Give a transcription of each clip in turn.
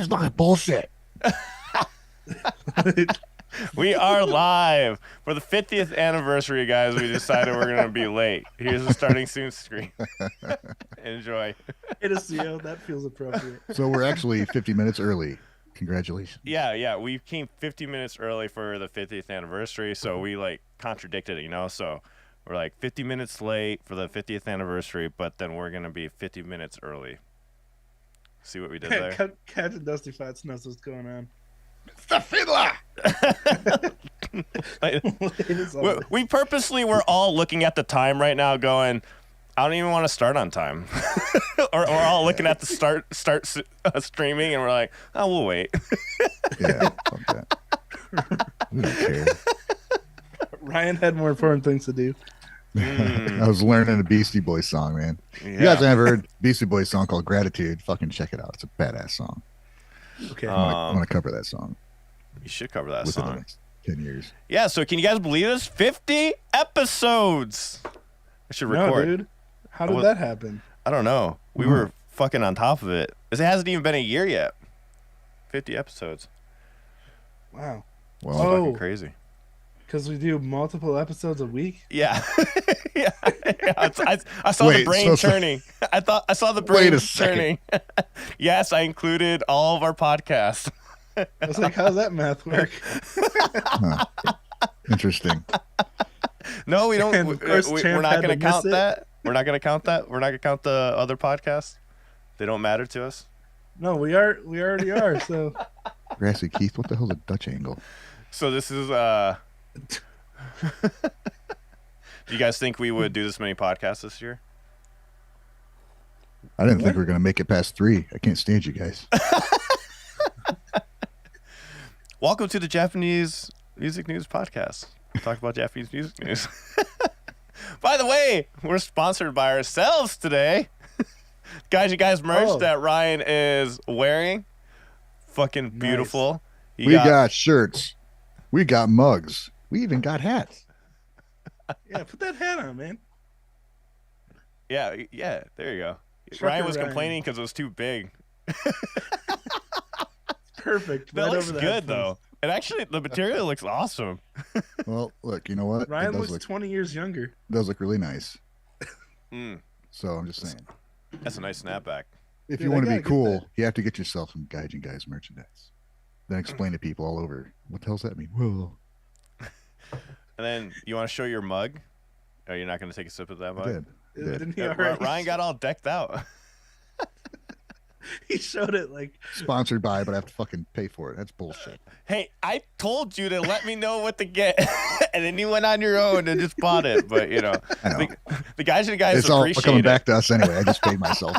is fucking bullshit. We are live for the 50th anniversary, guys. We decided we're going to be late. Here's the starting soon screen. Enjoy. That feels appropriate. So we're actually 50 minutes early. Congratulations. Yeah. We came 50 minutes early for the 50th anniversary, so we contradicted it, So we're 50 minutes late for the 50th anniversary, but then we're going to be 50 minutes early. See what we did there? Captain Dusty Fats knows what's going on. It's the fiddler. We purposely were all looking at the time right now going, I don't even want to start on time. or we're all looking at the start streaming and we're like, oh, we'll wait. Yeah, fuck that. We don't care. Ryan had more important things to do. I was learning a Beastie Boys song, man. Yeah. You guys ever heard Beastie Boys song called Gratitude? Fucking check it out. It's a badass song. Okay. I want to cover that song. You should cover that within song. the next 10 years. Yeah, so can you guys believe this? 50 episodes. I should record. No, dude. How did that happen? I don't know. We were fucking on top of it. It hasn't even been a year yet. 50 episodes. Wow. Well, It's fucking crazy. Because we do multiple episodes a week? Yeah. Yeah. I saw the brain turning. I saw the brain turning. Yes, I included all of our podcasts. I was like, how does that math work? Interesting. No, we don't. We're not going to count it. that. We're not going to count that. We're not going to count the other podcasts. They don't matter to us. No, we already are. So, Grassy Keith, what the hell's a Dutch angle? So this is. Do you guys think we would do this many podcasts this year? I didn't think we were going to make it past 3. I can't stand you guys. Welcome to the Japanese Music News Podcast. We'll talk about Japanese music news. By the way, we're sponsored by ourselves today. You guys merch that Ryan is wearing. Fucking beautiful. Nice. We got shirts. We got mugs. We even got hats. Yeah, put that hat on, man. Yeah, there you go. Ryan was complaining because it was too big. Perfect. That looks good, though. And actually, the material looks awesome. Well, look, you know what? Ryan looks 20 years younger. It does look really nice. Mm. So I'm just saying. That's a nice snapback. If you want to be cool, you have to get yourself some Gaijin Guys merchandise. Then explain to people all over, what the hell's that mean? Whoa. And then you want to show your mug? Oh, you're not going to take a sip of that mug? I did. Didn't he Ryan got all decked out. He showed it like sponsored by, but I have to fucking pay for it. That's bullshit. Hey, I told you to let me know what to get, and then you went on your own and just bought it. But the guys it's all coming back to us anyway. I just paid myself.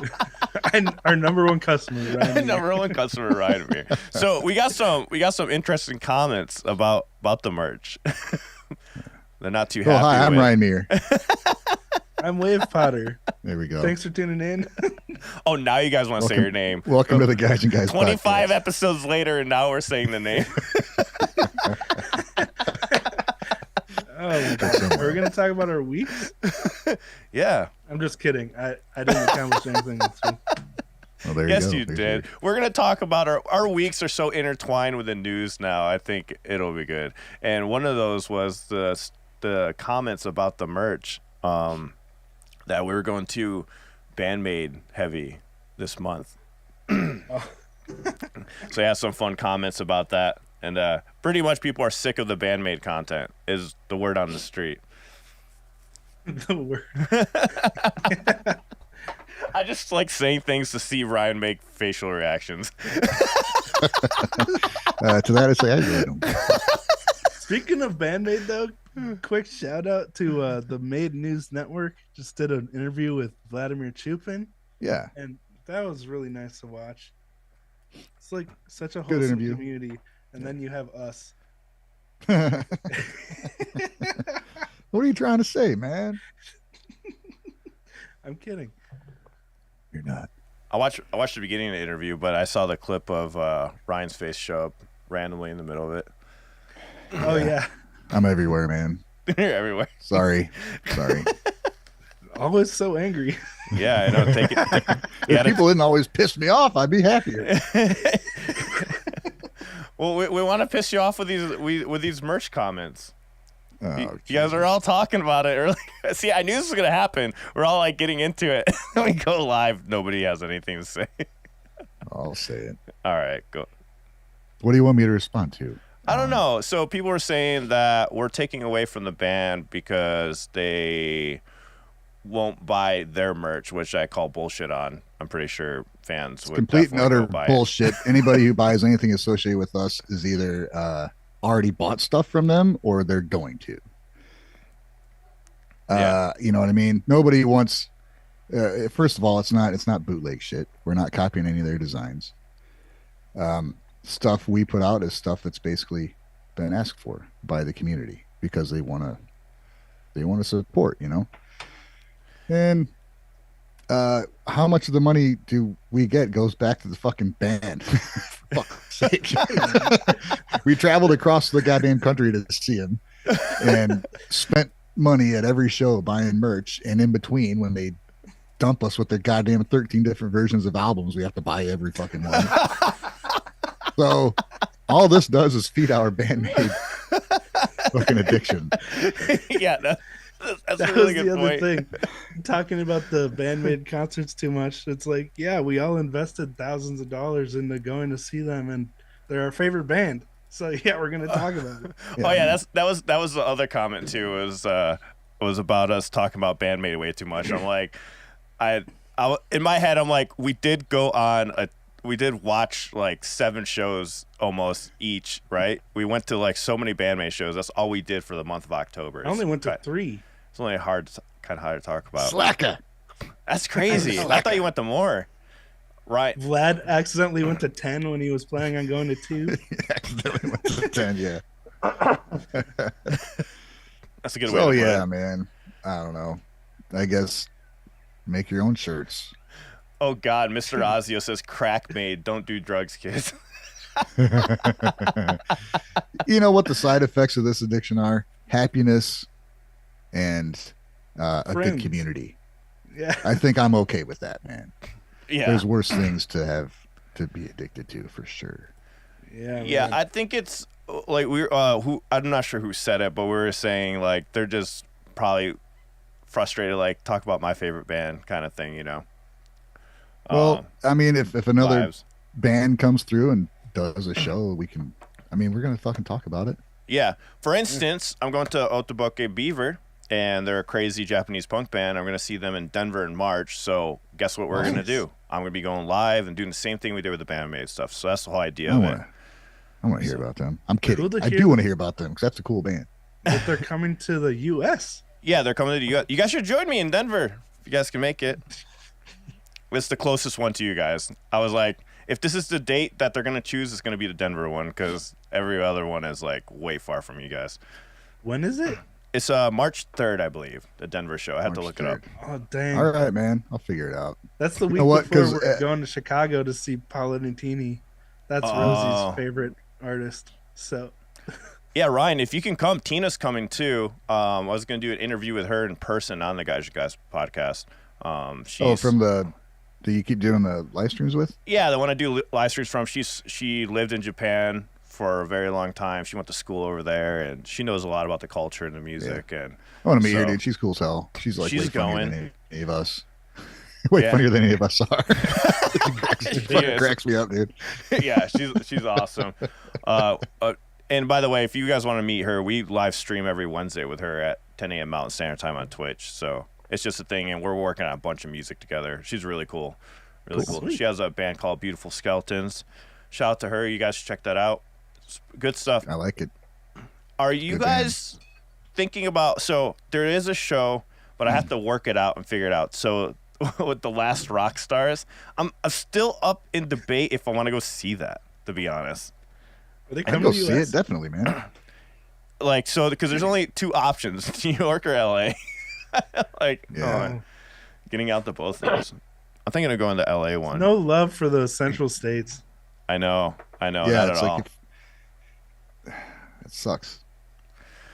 And our number one customer, Ryan. Number one customer, Ryan Amir. So we got some interesting comments about the merch. They're not too happy. Hi, I'm Ryan Meir. I'm Wave Potter. There we go. Thanks for tuning in. Oh, now you guys want to say your name. Welcome to the Gaijin Guys 25 podcast. Episodes later, and now we're saying the name. We're going to talk about our weeks? Yeah. I'm just kidding. I didn't accomplish anything this week. Well, there yes, you go. you did. We're going to talk about our weeks are so intertwined with the news now. I think it'll be good. And one of those was the comments about the merch. That we were going to band-maid heavy this month. So I had some fun comments about that. And pretty much people are sick of the band-maid content is the word on the street. The word. I just like saying things to see Ryan make facial reactions. To that I say I really don't. Speaking of band-maid, though, quick shout out to the Made News Network. Just did an interview with Vladimir Chupin. Yeah. And that was really nice to watch. It's like such a Good wholesome interview. community. And then you have us. What are you trying to say, man? I'm kidding. You're not. I watched the beginning of the interview, but I saw the clip of Ryan's face show up randomly in the middle of it. Oh, yeah. I'm everywhere, man. You're everywhere. Sorry. Always so angry. Yeah, I know. Take it. If people didn't always piss me off, I'd be happier. Well, we want to piss you off with these merch comments. Oh, You guys are all talking about it earlier. See, I knew this was gonna happen. We're all like getting into it. Then we go live. Nobody has anything to say. I'll say it. All right, go. What do you want me to respond to? I don't know. So people were saying that we're taking away from the band because they won't buy their merch, which I call bullshit on. I'm pretty sure fans would Complete and definitely utter go buy bullshit. Anybody who buys anything associated with us is either already bought stuff from them or they're going to. Yeah. You know what I mean? Nobody wants. First of all, it's not bootleg shit. We're not copying any of their designs. Stuff we put out is stuff that's basically been asked for by the community because they want to support, you know. And how much of the money do we get goes back to the fucking band. For fuck's sake. We traveled across the goddamn country to see him and spent money at every show buying merch, and in between when they dump us with their goddamn 13 different versions of albums, we have to buy every fucking one. So all this does is feed our band-maid fucking addiction. Yeah, that's That a really was good the other point. thing. Talking about the band-maid concerts too much. It's like, yeah, we all invested thousands of dollars into going to see them, and they're our favorite band. So yeah, we're gonna talk about it. Oh yeah, that was the other comment too. Was about us talking about Bandmate way too much. I'm like, I in my head I'm like, we did watch like 7 shows almost each, right? We went to like so many Bandmate shows. That's all we did for the month of October. I only went to 3. It's only kind of hard to talk about. Slacker. That's crazy. I thought you went to more. Right. Vlad accidentally went to 10 when he was planning on going to 2. Accidentally went to 10, yeah. That's a good way to Oh put yeah, it. man. I don't know. I guess make your own shirts. Oh God, Mr. Ozio says crack made. Don't do drugs, kids. You know what the side effects of this addiction are? Happiness and a good Friends. community. Yeah. I think I'm okay with that, man. Yeah. There's worse things to be addicted to for sure. Yeah. Yeah, man. I think it's like I'm not sure who said it, but we were saying like they're just probably frustrated, like talk about my favorite band kind of thing, you know. Well, I mean, if another Lives. band comes through and does a show, we can. I mean, we're gonna fucking talk about it. Yeah. For instance, I'm going to Otoboke Beaver, and they're a crazy Japanese punk band. I'm going to see them in Denver in March. So guess what we're going to do? I'm going to be going live and doing the same thing we did with the Bandmate stuff. So that's the whole idea of it. I want to hear about them. I'm kidding. Cool to I hear do want to hear about them because that's a cool band. But they're coming to the U.S. Yeah, they're coming to the U.S. You guys should join me in Denver if you guys can make it. It's the closest one to you guys. I was like, if this is the date that they're going to choose, it's going to be the Denver one because every other one is like way far from you guys. When is it? It's March 3rd, I believe, the Denver show. I had to March look it up. 3rd. Oh dang! All right, man. I'll figure it out. That's the week know what? before 'Cause, we're going to Chicago to see Paula Nutini. That's Oh. Rosie's favorite artist. So Yeah, Ryan, if you can come, Tina's coming too. I was going to do an interview with her in person on the Guys podcast. She's, From do you keep doing the live streams with? Yeah, the one I do live streams from. She lived in Japan for a very long time. She went to school over there, and she knows a lot about the culture and the music. And I want to meet her, So- dude. She's cool as hell. She's like She's way funnier going. than any of us. Way Yeah. funnier than any of us are. She Fucking is. cracks me up, dude. Yeah, she's awesome. And by the way, if you guys want to meet her, we live stream every Wednesday with her at 10 a.m. Mountain Standard Time on Twitch. So it's just a thing, and we're working on a bunch of music together. She's really cool. Really cool. Sweet. She has a band called Beautiful Skeletons. Shout out to her. You guys should check that out. It's good stuff. I like it. Are you Good guys thinking about, so there is a show, but I have to work it out and figure it out. So with The Last Rock Stars, I'm still up in debate if I want to go see that, to be honest. are they I can coming go to see US? it, definitely, man. Like, so, because there's only 2 options, New York or LA. Like, Yeah. getting out to both of those. I'm thinking of going to LA one. No love for those central states. I know, yeah, not it's at all. like it sucks.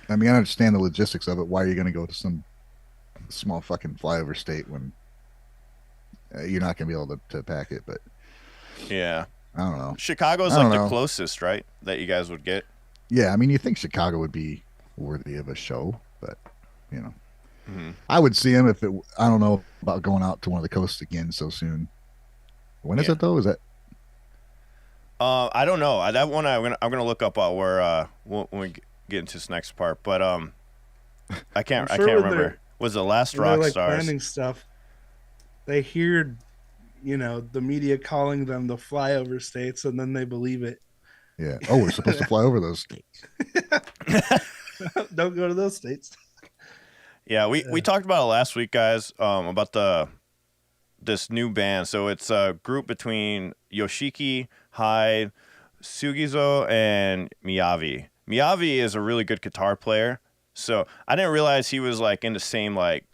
I mean, I understand the logistics of it. Why are you going to go to some small fucking flyover state when you're not gonna be able to pack it. But Yeah. I don't know. Chicago's I don't like the know. closest, right? That you guys would get. Yeah, I mean, you think Chicago would be worthy of a show, but you know, Hmm. I would see him if it. I don't know about going out to one of the coasts again so soon. When is Yeah. it though? Is that I don't know. That one I'm gonna look up while when we get into this next part. But I can't I'm sure when remember. Was the last when they're Rock like Stars? planning stuff, they hear, the media calling them the flyover states, and then they believe it. yeah? Oh, we're supposed to fly over those states. Don't go to those states. Yeah, we talked about it last week, guys. About this new band. So it's a group between Yoshiki, Hyde, Sugizo, and Miyavi. Miyavi is a really good guitar player. So I didn't realize he was like in the same like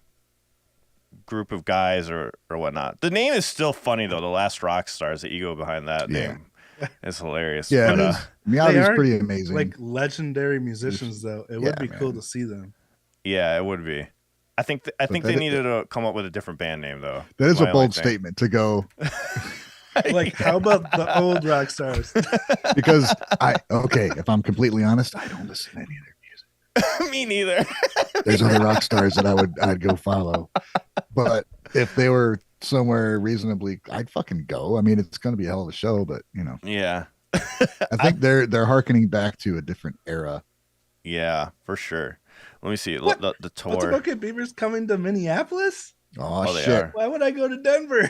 group of guys or whatnot. The name is still funny though. The Last Rock Stars, the ego behind that Yeah. name is hilarious. Yeah, But, I mean, They Miyavi's are, pretty amazing. Like legendary musicians, though. It would Yeah, be cool man. to see them. yeah, it would be. I think they that- needed to come up with a different band name though. that is My a only bold thing. statement to go Like, how about the old rock stars? because if I'm completely honest, I don't listen to any of their music. Me neither. There's other rock stars that I'd go follow, but if they were somewhere reasonably, I'd fucking go. I mean, it's going to be a hell of a show, but Yeah. I think they're harkening back to a different era. Yeah, for sure. Let me see What? the What's tour. Bucket Beaver's coming to Minneapolis? Oh, Oh, they shit! are. Why would I go to Denver?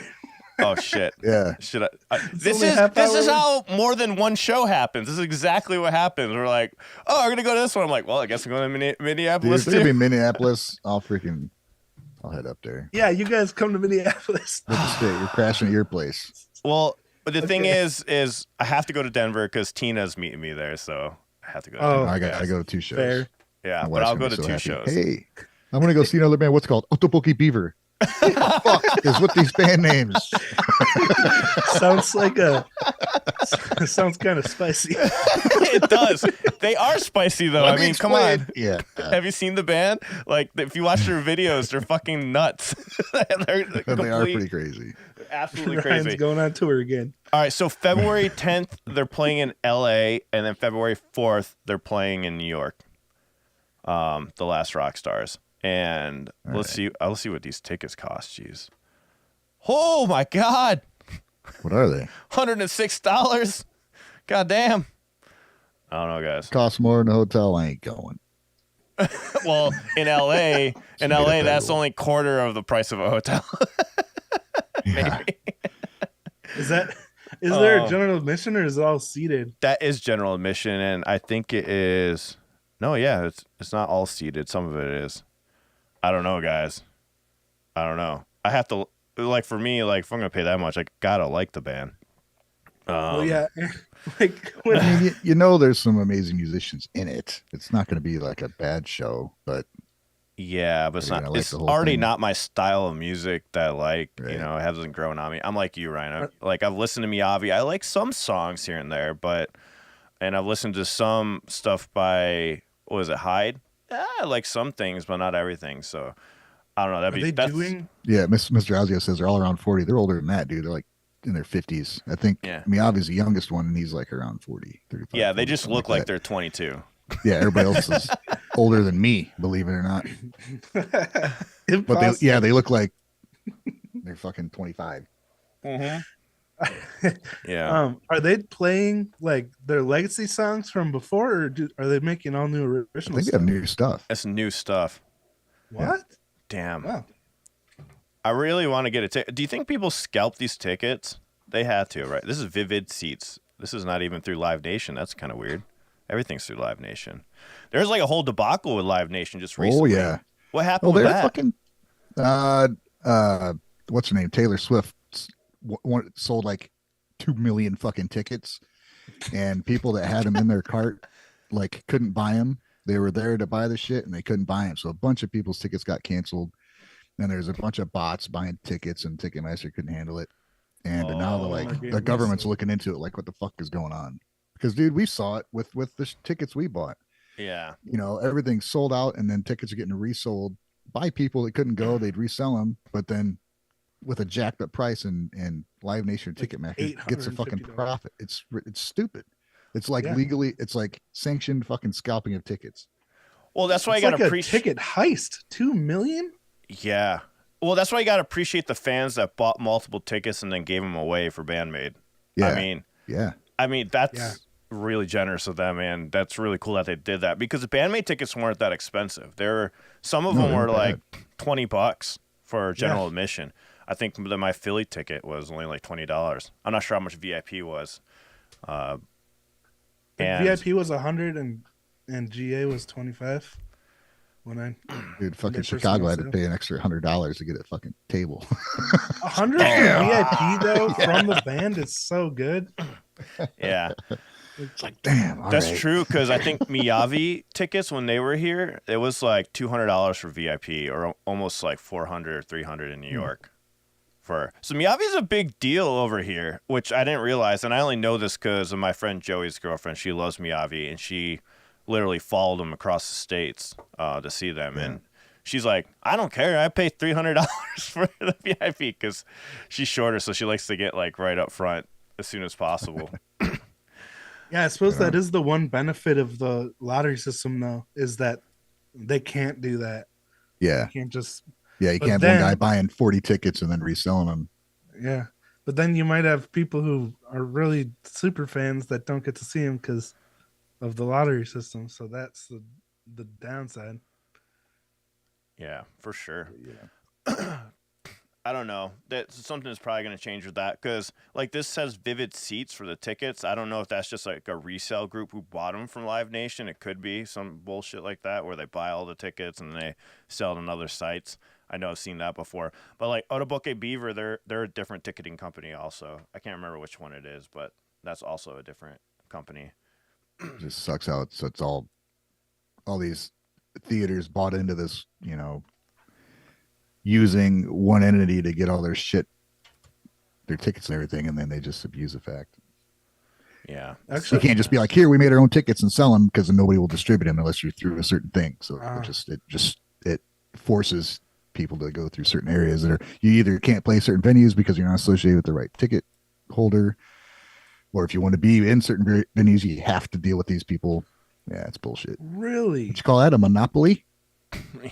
Oh shit. Yeah, Should I? It's This only a is half this is hour. how more than one show happens. This is exactly what happens. We're like, oh, we're gonna go to this one. I'm like, well, I guess I'm going to dude, Minneapolis if they're gonna too. be Minneapolis, I'll head up there. Yeah, you guys come to Minneapolis. We'll just stay. You're crashing at your place. Well, but the thing Okay. is I have to go to Denver because Tina's meeting me there, so I have to go. To Oh, Denver. I got to go to 2 shows. Fair. Yeah, My but wife's I'll gonna go to be so 2 happy. shows. Hey, I'm gonna go see another band. What's it called? Otoboki Beaver. Who the fuck is with these band names? Sounds like sounds kind of spicy. It does. They are spicy though. I mean, come on. Yeah. Have you seen the band? Like, if you watch their videos, they're fucking nuts. They're They are pretty crazy. absolutely Ryan's crazy. going on tour again. All right, so February 10th they're playing in LA, and then February 4th they're playing in New York. The Last Rock Stars, and let's see what these tickets cost. Jeez. Oh my God, What are they? $106. God damn. I don't know, guys. Cost more than a hotel. I ain't going. Well, in LA, Get up that that's rule. only quarter of the price of a hotel. Yeah. Is there Oh. a general admission or is it all seated? That is general admission, and I think it is. No, yeah, it's not all seated. Some of it is. I don't know, guys. I don't know. I have to like for me, like if I'm gonna pay that much, I gotta like the band. Well, yeah, like when I mean, you know, there's some amazing musicians in it. It's not going to be like a bad show, but Yeah, but it's You're not. gonna like It's the whole already thing. not my style of music that I like. You Right. know, it hasn't grown on me. I'm like you, Ryan. I've listened to Miyavi. I like some songs here and there, and I've listened to some stuff by what was it, Hyde? Yeah, I like some things, but not everything. So I don't know. are they doing? yeah, Mr. Ozio says they're all around 40. They're older than that, dude. They're like in their 50s. I think Yeah. Miyavi's the youngest one, and he's like around 40, 35. Yeah, they 40, just something look like that. they're 22. Yeah, everybody else is older than me, believe it or not. But Impossible. they look like they're fucking 25. Yeah. Are they playing like their legacy songs from before, or are they making all new I original think they stuff? have new stuff. That's new stuff. What? Damn. Wow. I really want to get a ticket. Do you think people scalp these tickets? They had to, right? This is Vivid Seats. This is not even through Live Nation. That's kind of weird. Everything's through Live Nation. There's like a whole debacle with Live Nation just recently. Oh yeah. What happened Oh, with they're that? fucking. What's her name? Taylor Swift sold like 2 million fucking tickets, and people that had them in their cart like couldn't buy them. They were there to buy the shit, and they couldn't buy them. So a bunch of people's tickets got canceled. And there's a bunch of bots buying tickets, and Ticketmaster couldn't handle it. And now Oh, my the goodness. government's looking into it, like what the fuck is going on? Because dude, we saw it with the tickets we bought. Yeah. You know, everything's sold out, and then tickets are getting resold buy people that couldn't go, they'd resell them, but then with a jacked up price, and Live Nation or Like Ticketmaster gets a fucking $850. profit. It's stupid. It's like Yeah. legally, it's like sanctioned fucking scalping of tickets. Well, that's why It's you got like to a ticket heist. 2 million? Yeah. Well, that's why you got to appreciate the fans that bought multiple tickets and then gave them away for BABYMETAL. Yeah. I mean that's really generous of them, and that's really cool that they did that because the BABYMETAL tickets weren't that expensive. Some of them were like $20 for general admission. I think my Philly ticket was only like $20. I'm not sure how much VIP was. And VIP was 100 and GA was 25. Dude, fucking Chicago had to pay an extra $100 to get a fucking table. 100 for VIP though from the band is so good. Yeah, it's like damn. That's true because I think Miyavi tickets when they were here, it was like $200 for VIP or almost like 400 or 300 in New York. So Miyavi is a big deal over here, which I didn't realize, and I only know this because of my friend Joey's girlfriend. She loves Miyavi, and she literally followed them across the states to see them, and she's like, I don't care, I pay $300 for the VIP because she's shorter, so she likes to get like right up front as soon as possible. Yeah, I suppose that is the one benefit of the lottery system, though, is that they can't do that. Yeah, you can't just. Yeah, you can't have one guy buying 40 tickets and then reselling them. Yeah, but then you might have people who are really super fans that don't get to see him because of the lottery system. So that's the downside. Yeah, for sure. Yeah. I don't know. Something is probably going to change with that because, like, this says Vivid Seats for the tickets. I don't know if that's just like a resale group who bought them from Live Nation. It could be some bullshit like that where they buy all the tickets and they sell it on other sites. I know I've seen that before. But like Otoboke Beaver, they're a different ticketing company also. I can't remember which one it is, but that's also a different company. It just sucks how it's all these theaters bought into this, using one entity to get all their shit, their tickets and everything, and then they just abuse the fact. Yeah. Actually, you can't just be like, here, we made our own tickets and sell them because nobody will distribute them unless you're through a certain thing. So it forces people to go through certain areas that you either can't play certain venues because you're not associated with the right ticket holder, or if you want to be in certain venues, you have to deal with these people. Yeah, it's bullshit. Really? What you call that, a monopoly?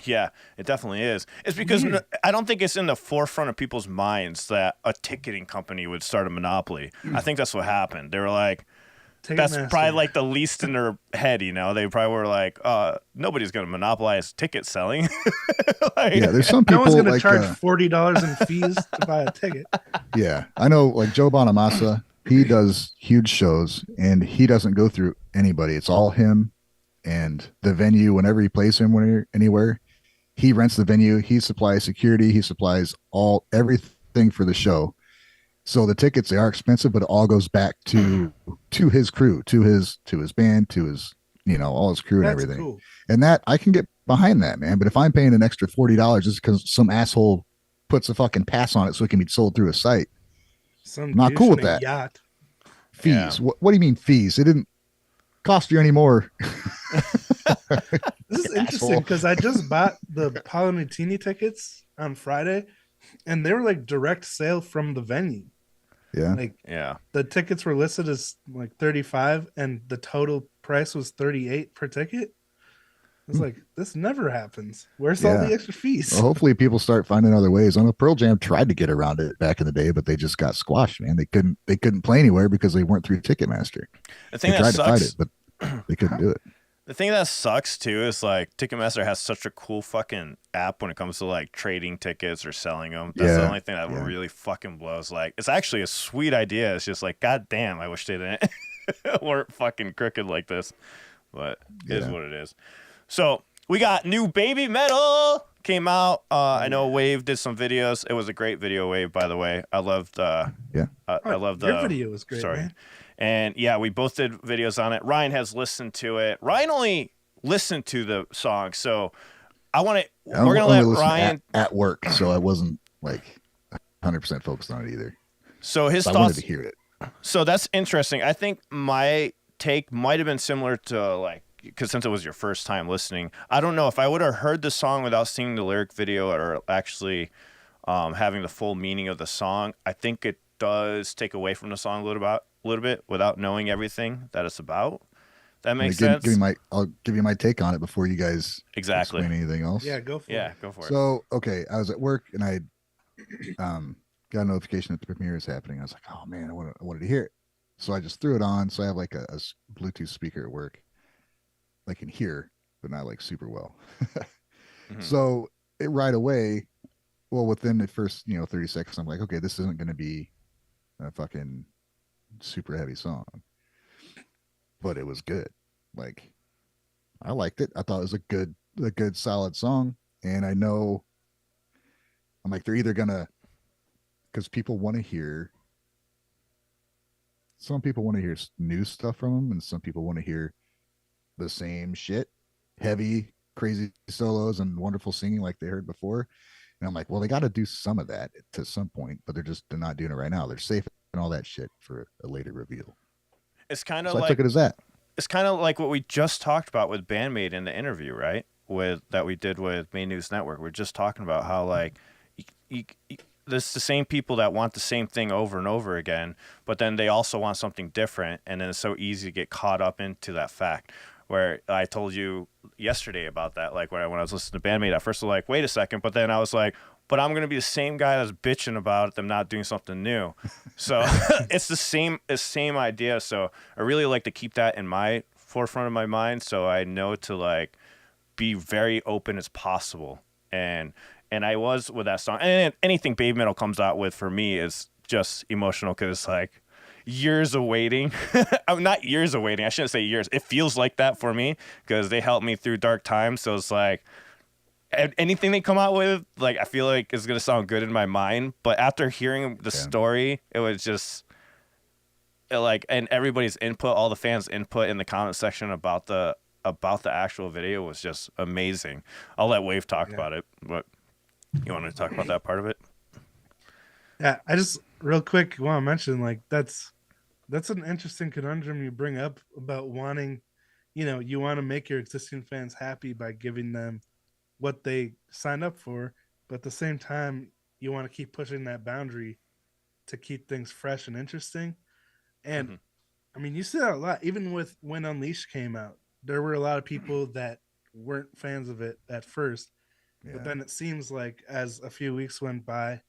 Yeah, it definitely is. It's because I don't think it's in the forefront of people's minds that a ticketing company would start a monopoly. I think that's what happened. They were like, that's probably like the least in their head, They probably were like, nobody's going to monopolize ticket selling. Yeah, there's some people. No one's going to charge $40 in fees to buy a ticket. Yeah, I know, like Joe Bonamassa, he does huge shows, and he doesn't go through anybody. It's all him and the venue. Whenever he plays anywhere, he rents the venue. He supplies security. He supplies everything for the show. So the tickets, they are expensive, but it all goes back to his crew, to his band, to his all his crew and everything. Cool. And that I can get behind that, man. But if I'm paying an extra $40 just because some asshole puts a fucking pass on it so it can be sold through a site, I'm not cool with that. Yacht. Fees. Yeah. What do you mean fees? It didn't cost you any more. This is interesting because I just bought the Palanutini tickets on Friday, and they were like direct sale from the venue. Yeah. The tickets were listed as like 35 and the total price was 38 per ticket. I was like, this never happens. Where's all the extra fees? Well, hopefully people start finding other ways. I know Pearl Jam tried to get around it back in the day, but they just got squashed, man. They couldn't play anywhere because they weren't through Ticketmaster. They tried to fight it, but they couldn't do it. The thing that sucks too is like Ticketmaster has such a cool fucking app when it comes to like trading tickets or selling them. That's the only thing that really fucking blows. Like, it's actually a sweet idea. It's just like, god damn, I wish they didn't weren't fucking crooked like this. But it is what it is. So we got new BABYMETAL came out. I know Wave did some videos. It was a great video, Wave, by the way. I loved I loved your video was great. Sorry. Man. And yeah, we both did videos on it. Ryan has listened to it. Ryan only listened to the song, so we're gonna let Ryan at work, so I wasn't like 100% focused on it either. So his thoughts. I wanted to hear it. So that's interesting. I think my take might have been similar to like because since it was your first time listening, I don't know if I would have heard the song without seeing the lyric video or actually having the full meaning of the song. I think it does take away from the song a little bit without knowing everything that it's about. That I mean, makes sense. I'll give you my take on it before you guys Exactly. explain anything else. Yeah, go for Yeah, it. go for it. So, okay, I was at work and I got a notification that the premiere is happening. I was like, oh man, I wanted to hear it. So I just threw it on. So I have like a Bluetooth speaker at work. I can hear, but not like super well. Mhm. So it right away, well, within the first, 30 seconds, I'm like, okay, this isn't going to be a fucking super heavy song, but it was good. Like, I liked it. I thought it was a good, solid song. And I know, I'm like, they're either gonna, because some people want to hear new stuff from them, and some people want to hear the same shit, heavy, crazy solos and wonderful singing like they heard before. And I'm like, well, they got to do some of that to some point, but they're not doing it right now. They're safe and all that shit for a later reveal. It's kind of So I like took it as that. it's kind of like what we just talked about with Bandmade in the interview, right? With that we did with Main News Network. We're just talking about how like there's the same people that want the same thing over and over again, but then they also want something different, and then it's so easy to get caught up into that fact. Where I told you yesterday about that, like when I was listening to Bandmate, at first I was like, wait a second, but then I was like, but I'm gonna be the same guy that's bitching about them not doing something new. So it's the same idea. So I really like to keep that in my forefront of my mind, so I know to like be very open as possible. And I was with that song, and anything Baby Metal comes out with for me is just emotional because it's like years of waiting. I'm not years of waiting. I shouldn't say years. It feels like that for me because they helped me through dark times. So it's like anything they come out with, like I feel like is gonna sound good in my mind. But after hearing the story, it was just like, and everybody's input, all the fans' input in the comment section about the actual video was just amazing. I'll let Wave talk about it, but you want to talk about that part of it? Yeah, I just real quick want to mention like that's an interesting conundrum you bring up about wanting, you want to make your existing fans happy by giving them what they signed up for, but at the same time you want to keep pushing that boundary to keep things fresh and interesting. And Mm-hmm. I mean, you see that a lot. Even with when Unleashed came out, there were a lot of people that weren't fans of it at first, but Yeah, then it seems like as a few weeks went by,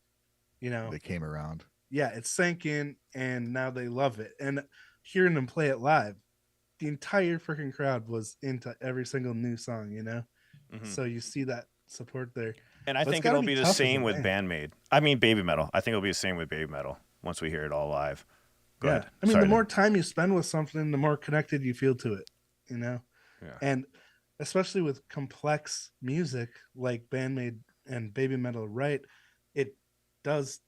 you know, they came around. yeah, it sank in, and now they love it. And hearing them play it live, the entire freaking crowd was into every single new song, Mm-hmm. So you see that support there. And I But it's think got to it'll be be the tough as a same with band. Bandmade. I mean, Baby Metal. I think it'll be the same with Baby Metal once we hear it all live. Go Yeah. ahead. I mean, the Sorry. more time you spend with something, the more connected you feel to it, you know? Yeah. And especially with complex music like Bandmade and Baby Metal, right? It does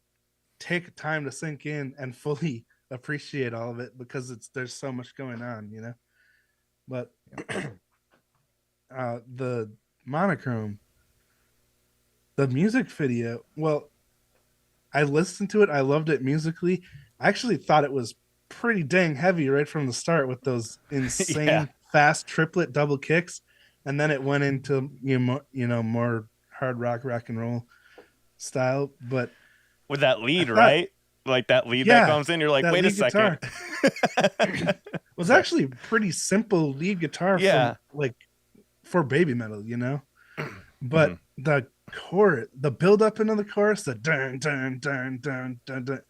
take time to sink in and fully appreciate all of it because there's so much going on. But the Monochrome, the music video, well, I listened to it, I loved it musically. I actually thought it was pretty dang heavy right from the start with those Yeah. insane fast triplet double kicks, and then it went into more hard rock and roll style. But With that I lead, thought, right? Like that lead that yeah, comes in, you're like, that wait a lead second. guitar was Sorry. actually pretty simple lead guitar from Yeah. like for Baby Metal. Mm-hmm. But the chorus, the build up into the chorus, the dun dun dun dun dun dun,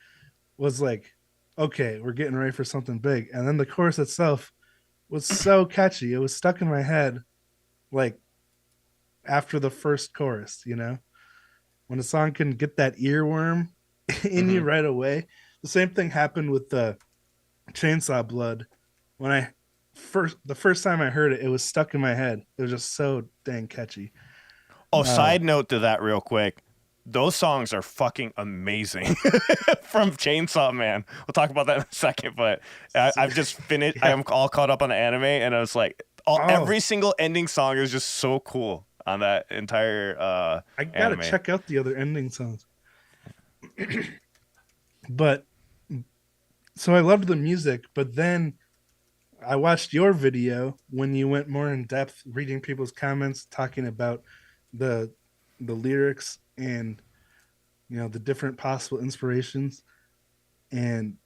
was like, okay, we're getting ready for something big. And then the chorus itself was so catchy. It was stuck in my head like after the first chorus. When a song can get that earworm in you Mm-hmm. right away. The same thing happened with the Chainsaw Blood. When the first time I heard it, it was stuck in my head. It was just so dang catchy. Oh, Uh, side note to that real quick. Those songs are fucking amazing from Chainsaw Man. We'll talk about that in a second, but I've just finished. I yeah. am all caught up on the anime, and I was like, Oh, every single ending song is just so cool on that entire I gotta anime. check out the other ending songs. But so I loved the music, but then I watched your video when you went more in depth, reading people's comments, talking about the the lyrics and the different possible inspirations, and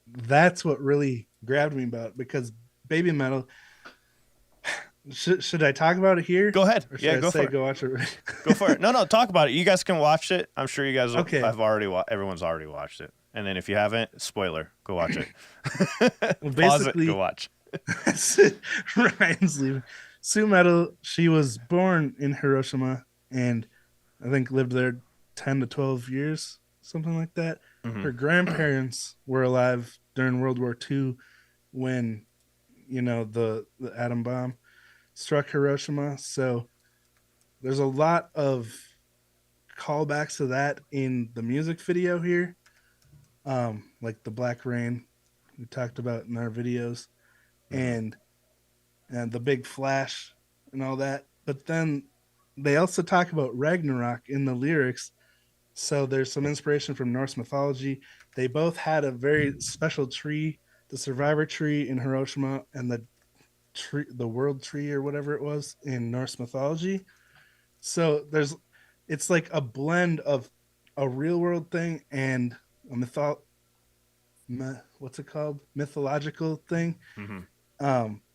that's what really grabbed me about it, because Baby Metal. Should I talk about it here, Go ahead. or should Yeah, I go say for it. go watch it? Go for it. No, no, talk about it. You guys can watch it. I'm sure you guys Okay. have already everyone's already watched it. And then if you haven't, spoiler, go watch it. Well, Pause it, go basically, watch. Ryan's leaving. Sue Metal, she was born in Hiroshima and I think lived there 10 to 12 years, something like that. Hmm. Her grandparents were alive during World War II when, the atom bomb struck Hiroshima. So there's a lot of callbacks to that in the music video here, like the Black Rain we talked about in our videos, Hmm. and the big flash and all that. But then they also talk about Ragnarok in the lyrics. So there's some inspiration from Norse mythology. They both had a very special tree, the survivor tree in Hiroshima and the world tree or whatever it was in Norse mythology. So it's like a blend of a real world thing and a what's it called? Mythological thing, Hmm.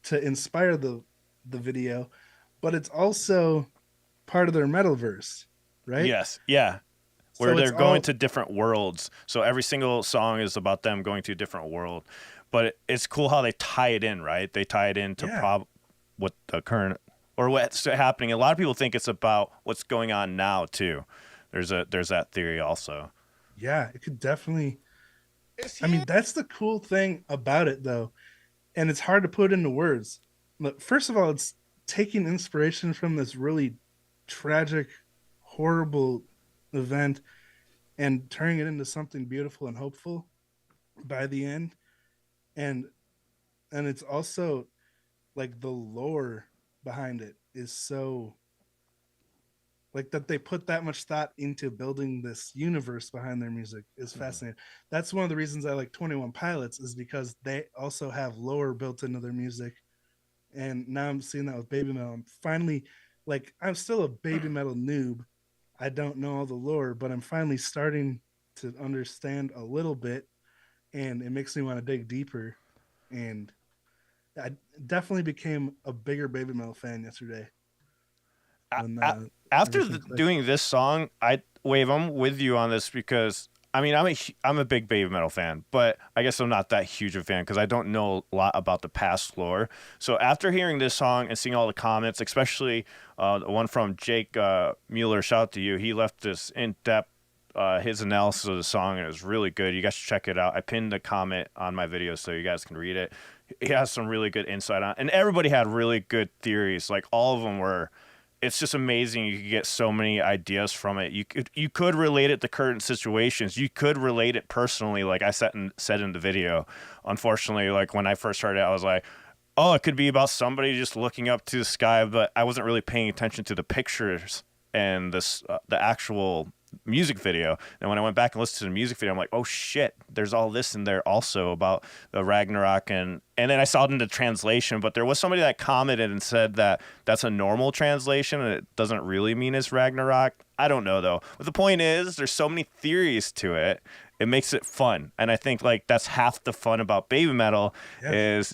to inspire the video, but it's also part of their metalverse, right? Yes. Yeah. Where So it's they're going all to different worlds. So every single song is about them going to a different world. But it's cool how they tie it in, right? They tie it into yeah, what the current or what's happening. A lot of people think it's about what's going on now too. There's that theory also. yeah. It could definitely. I mean, that's the cool thing about it, though, and it's hard to put into words. But first of all, it's taking inspiration from this really tragic, horrible event and turning it into something beautiful and hopeful by the end. And it's also like the lore behind it is so, like, that they put that much thought into building this universe behind their music is Mhm. fascinating. That's one of the reasons I like 21 Pilots, is because they also have lore built into their music. And now I'm seeing that with Baby Metal. I'm finally, like, I'm still a Baby Metal noob. I don't know all the lore, but I'm finally starting to understand a little bit, and it makes me want to dig deeper. And I definitely became a bigger Baby Metal fan yesterday when After everything clicked. doing this song, I'm with you on this because I mean I'm a big Baby Metal fan, but I guess I'm not that huge a fan because I don't know a lot about the past lore. So after hearing this song and seeing all the comments, especially the one from Jake Mueller, shout out to you. He left this in depth. His analysis of the song, and it was really good. You guys should check it out. I pinned the comment on my video so you guys can read it. He has some really good insight on, and everybody had really good theories. Like all of them were, it's just amazing. You could get so many ideas from it. You could relate it to current situations. You could relate it personally, like I said in the video. Unfortunately, like when I first heard it, I was like, oh, it could be about somebody just looking up to the sky, but I wasn't really paying attention to the pictures and the actual music video. And when I went back and listened to the music video, I'm like, oh shit, there's all this in there also about the Ragnarok, and then I saw it in the translation, but there was somebody that commented and said that that's a normal translation and it doesn't really mean it's Ragnarok. I don't know though. But the point is, there's so many theories to it. It makes it fun, and I think like that's half the fun about Baby Metal Yeah. is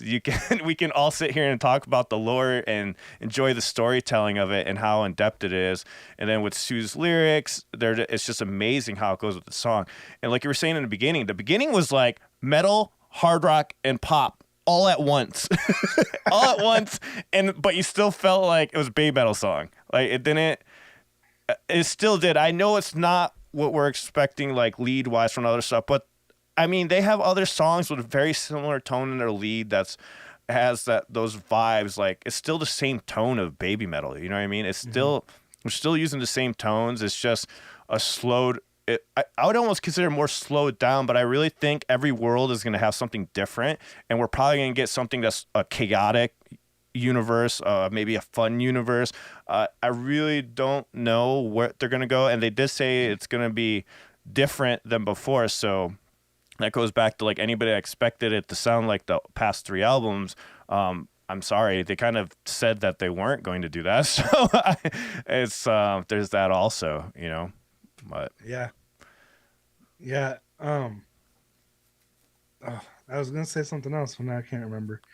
we can all sit here and talk about the lore and enjoy the storytelling of it and how in depth it is. And then with Sue's lyrics, it's just amazing how it goes with the song. And like you were saying in the beginning was like metal, hard rock, and pop all at once, all at once, but you still felt like it was a Baby Metal song. Like it didn't. It still did. I know it's not what we're expecting, like lead wise from other stuff, but I mean they have other songs with a very similar tone in their lead that's has those vibes. Like it's still the same tone of Baby Metal. You know what I mean? It's Mhm. still we're still using the same tones. It's just a slowed. I would almost consider it more slowed down, but I really think every world is going to have something different, and we're probably going to get something that's a chaotic universe, maybe a fun universe. I really don't know where they're gonna go, and they did say it's gonna be different than before. So that goes back to like anybody that expected it to sound like the past three albums. I'm sorry, they kind of said that they weren't going to do that. So it's there's that also, you know. But Yeah. Yeah. Oh, I was gonna say something else, but now I can't remember. I'm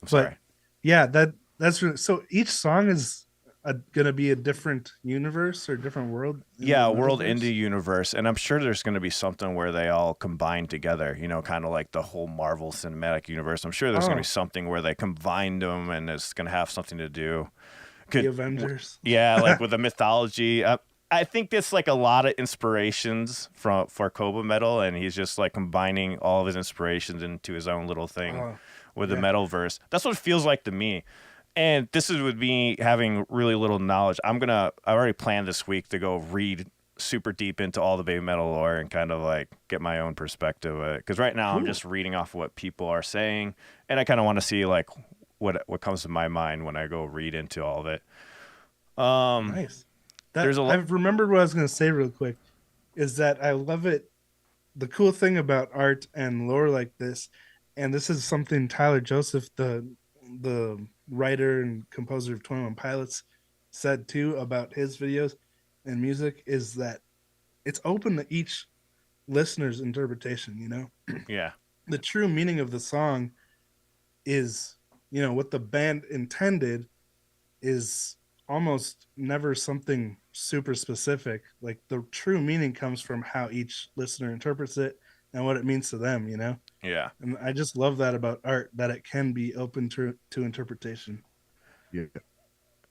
But sorry. yeah, that's really, so each song is gonna be a different universe or different world in the Yeah, world indie metaverse. universe, and I'm sure there's going to be something where they all combine together. You know, kind of like the whole Marvel Cinematic Universe. I'm sure there's going to be Oh, something where they combined them, and it's going to have something to do. the Could, Avengers. yeah, like with the mythology. I think there's like a lot of inspirations for Koba Metal, and he's just like combining all of his inspirations into his own little thing Oh, with the yeah. Metalverse. That's what it feels like to me. And this is with me having really little knowledge. I already planned this week to go read super deep into all the Baby Metal lore and kind of like get my own perspective of it. Because right now I'm Cool. just reading off of what people are saying, and I kind of want to see like what comes to my mind when I go read into all of it. Um, Nice. That there's a lot. I've remembered what I was gonna say real quick is that I love it. The cool thing about art and lore like this, and this is something Tyler Joseph, the writer and composer of 21 Pilots, said too about his videos and music, is that it's open to each listener's interpretation, you know? Yeah, The true meaning of the song is, what the band intended is almost never something super specific. Like the true meaning comes from how each listener interprets it and what it means to them, you know? yeah. And I just love that about art, that it can be open to interpretation. Yeah.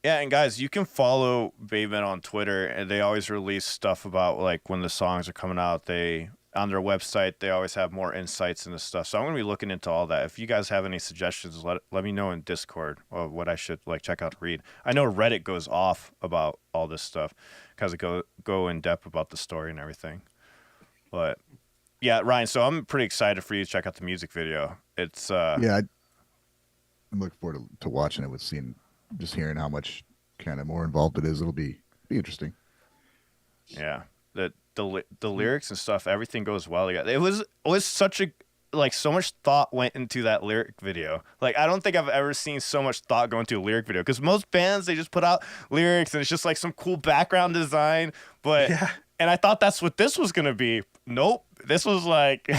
Yeah, and guys, you can follow Bateman on Twitter, and they always release stuff about like when the songs are coming out. They on their website they always have more insights into stuff. So I'm gonna be looking into all that. If you guys have any suggestions, let me know in Discord or what I should like check out to read. I know Reddit goes off about all this stuff because it go in depth about the story and everything. But yeah, Ryan. So I'm pretty excited for you to check out the music video. It's Yeah, I'm looking forward to watching it with seeing, just hearing how much kind of more involved it is. It'll be interesting. Yeah, the lyrics and stuff, everything goes well together. It was such a like so much thought went into that lyric video. Like I don't think I've ever seen so much thought go into a lyric video because most bands they just put out lyrics and it's just like some cool background design. But Yeah. and I thought that's what this was gonna be. Nope, this was like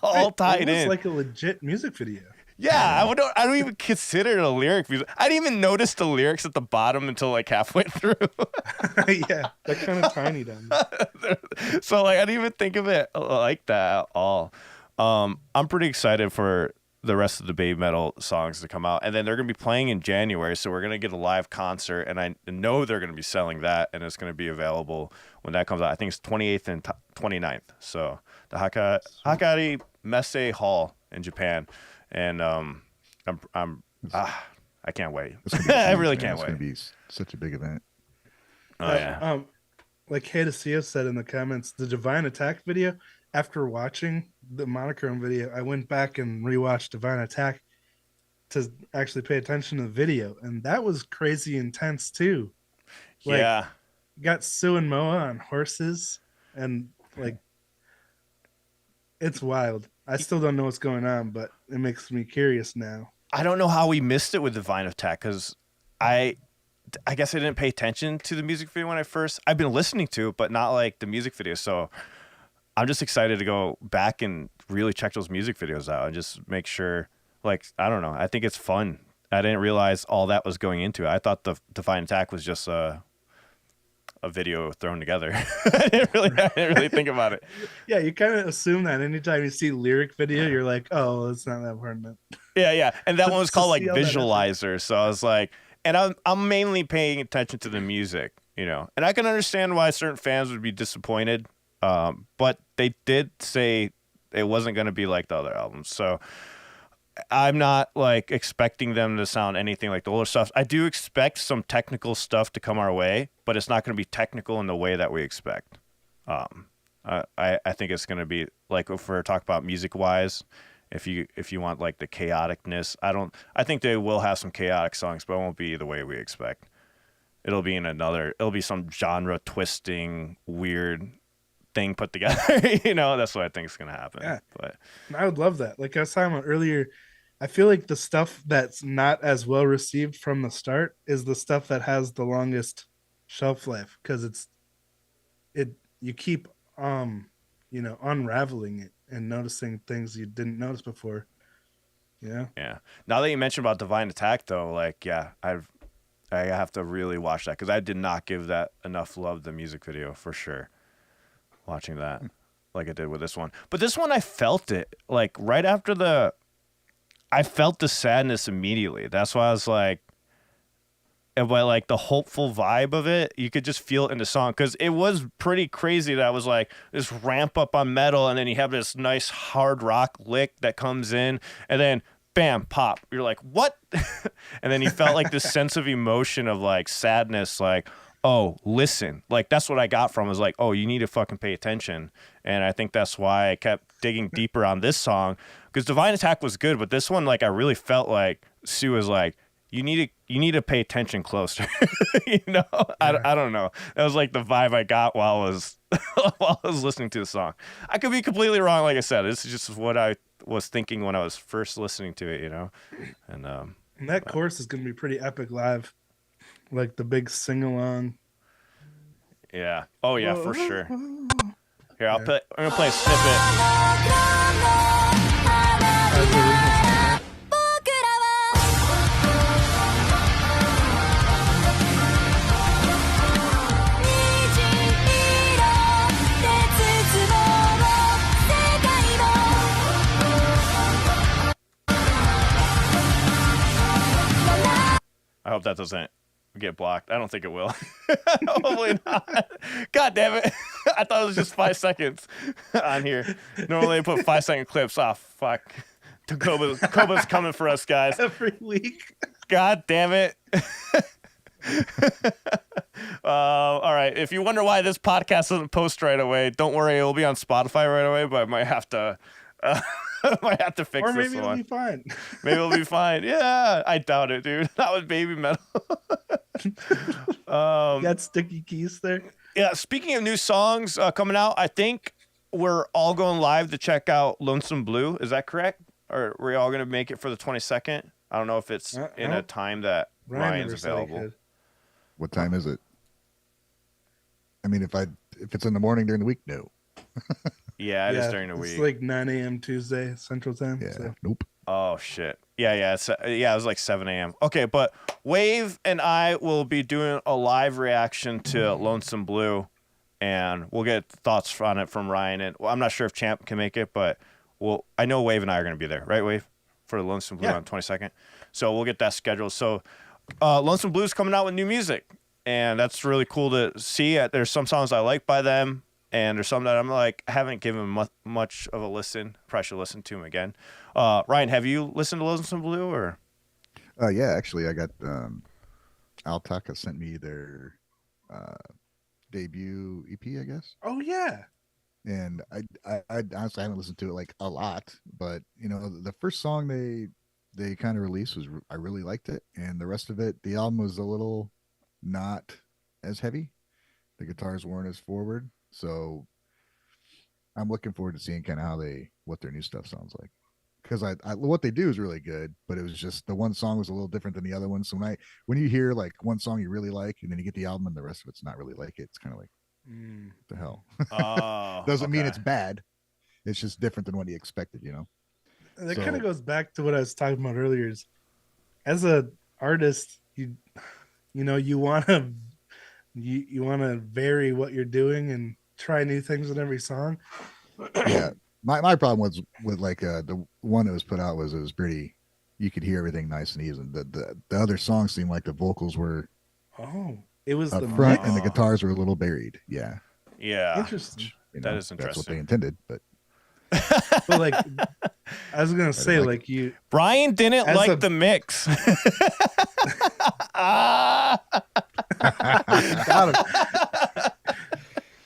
all Right. It tied was in. like a legit music video. Yeah, I don't even consider it a lyric video. I didn't even notice the lyrics at the bottom until like halfway through. Yeah. They're kind of tiny down there. So like I didn't even think of it like that at all. I'm pretty excited for the rest of the Baby Metal songs to come out, and then they're gonna be playing in January, so we're gonna get a live concert, and I know they're gonna be selling that, and it's gonna be available when that comes out. I think it's 28th and 29th. So the Hakari Messe Hall in Japan, and I'm I can't wait. It's gonna be I huge, really man. can't It's wait. gonna be such a big event. Oh yeah. Like Hadesio said in the comments, the Divine Attack video, after watching the Monochrome video, I went back and rewatched Divine Attack to actually pay attention to the video. And that was crazy intense too. Like, Yeah. got Sue and Moa on horses, and like, it's wild. I still don't know what's going on, but it makes me curious now. I don't know how we missed it with Divine Attack because I guess I didn't pay attention to the music video when I've been listening to it, but not like the music video. So I'm just excited to go back and really check those music videos out and just make sure, like, I don't know. I think it's fun. I didn't realize all that was going into it. I thought the Divine Attack was just a video thrown together. I didn't really think about it. Yeah, you kind of assume that anytime you see lyric video, you're like, oh, it's not that important. Yeah, yeah. And that But one was to called like see all that effort. Visualizer. So I was like, and I'm mainly paying attention to the music, you know. And I can understand why certain fans would be disappointed. But they did say it wasn't going to be like the other albums. So I'm not like expecting them to sound anything like the older stuff. I do expect some technical stuff to come our way, but it's not going to be technical in the way that we expect. I think it's going to be like if we're talking about music wise, if you want like the chaoticness, I think they will have some chaotic songs, but it won't be the way we expect. It'll be some genre twisting, weird thing put together. That's what I think is gonna happen. Yeah. But I would love that. Like I was talking about earlier, I feel like the stuff that's not as well received from the start is the stuff that has the longest shelf life, because it you keep unraveling it and noticing things you didn't notice before. Yeah. yeah. Now that you mentioned about Divine Attack, though, like, yeah, I have to really watch that because I did not give that enough love. The music video for sure. Watching that, like I did with this one, but this one I felt it like right after I felt the sadness immediately. That's why I was like, but like the hopeful vibe of it, you could just feel it in the song because it was pretty crazy. That was like this ramp up on metal, and then you have this nice hard rock lick that comes in, and then bam, pop. You're like, what? And then you felt like this sense of emotion of like sadness, like, oh, listen. Like that's what I got from it, was like, oh, you need to fucking pay attention. And I think that's why I kept digging deeper on this song, because Divine Attack was good, but this one, like, I really felt like Sue was like, you need to pay attention closer. Yeah. I don't know. That was like the vibe I got while I was listening to the song. I could be completely wrong. Like I said, this is just what I was thinking when I was first listening to it, And that chorus is going to be pretty epic live, like the big sing along. Yeah. Oh yeah, for sure. Here, I'm gonna play a snippet. That's the original song. I hope that doesn't get blocked. I don't think it will. Hopefully not. God damn it. I thought it was just 5 seconds on here. Normally they put 5-second clips. Oh, fuck. Koba's coming for us, guys. Every week. God damn it. All right. If you wonder why this podcast doesn't post right away, don't worry. It'll be on Spotify right away, but I might have to... might have to fix or maybe this it'll one. be fine. Maybe it'll be fine. Yeah, I doubt it, dude. Not with Baby Metal. You got sticky keys there. Yeah, speaking of new songs coming out, I think we're all going live to check out Lonesome Blue. Is that correct? Or are we all going to make it for the 22nd? I don't know if it's in a time that Ryan's available. What time is it? I mean, if it's in the morning during the week, no. Yeah, it is during the week. It's like 9 a.m. Tuesday Central Time. Yeah, So. nope. Oh shit. Yeah. It was like 7 a.m. Okay, but Wave and I will be doing a live reaction to Lonesome Blue, and we'll get thoughts on it from Ryan. And I'm not sure if Champ can make it, but I know Wave and I are going to be there, right, Wave, for Lonesome Blue on 22nd. So we'll get that scheduled. So Lonesome Blue's coming out with new music, and that's really cool to see. There's some songs I like by them, and there's some that I'm like, I haven't given much of a listen. Probably should listen to them again. Ryan, have you listened to Lonesome Blue or? Yeah, actually, I got Altaka sent me their debut EP, I guess. Oh yeah. And I honestly haven't listened to it like a lot, but the first song they kind of released I really liked it, and the rest of it, the album was a little not as heavy. The guitars weren't as forward, so I'm looking forward to seeing kind of what their new stuff sounds like. Because I what they do is really good, but it was just the one song was a little different than the other one. So when you hear like one song you really like, and then you get the album and the rest of it's not really like it, it's kind of like, what the hell? Doesn't mean it's bad. It's just different than what you expected, And that kind of goes back to what I was talking about earlier. Is as an artist, you want to vary what you're doing and try new things with every song. Yeah. My problem was with like the one that was put out it was pretty, you could hear everything nice and easy. The other songs seemed like the vocals were it was up the front mix. and the guitars were a little buried. Yeah. Interesting. That is That's what interesting. they intended, but Like I was gonna say, like you, Brian didn't like the mix. got him.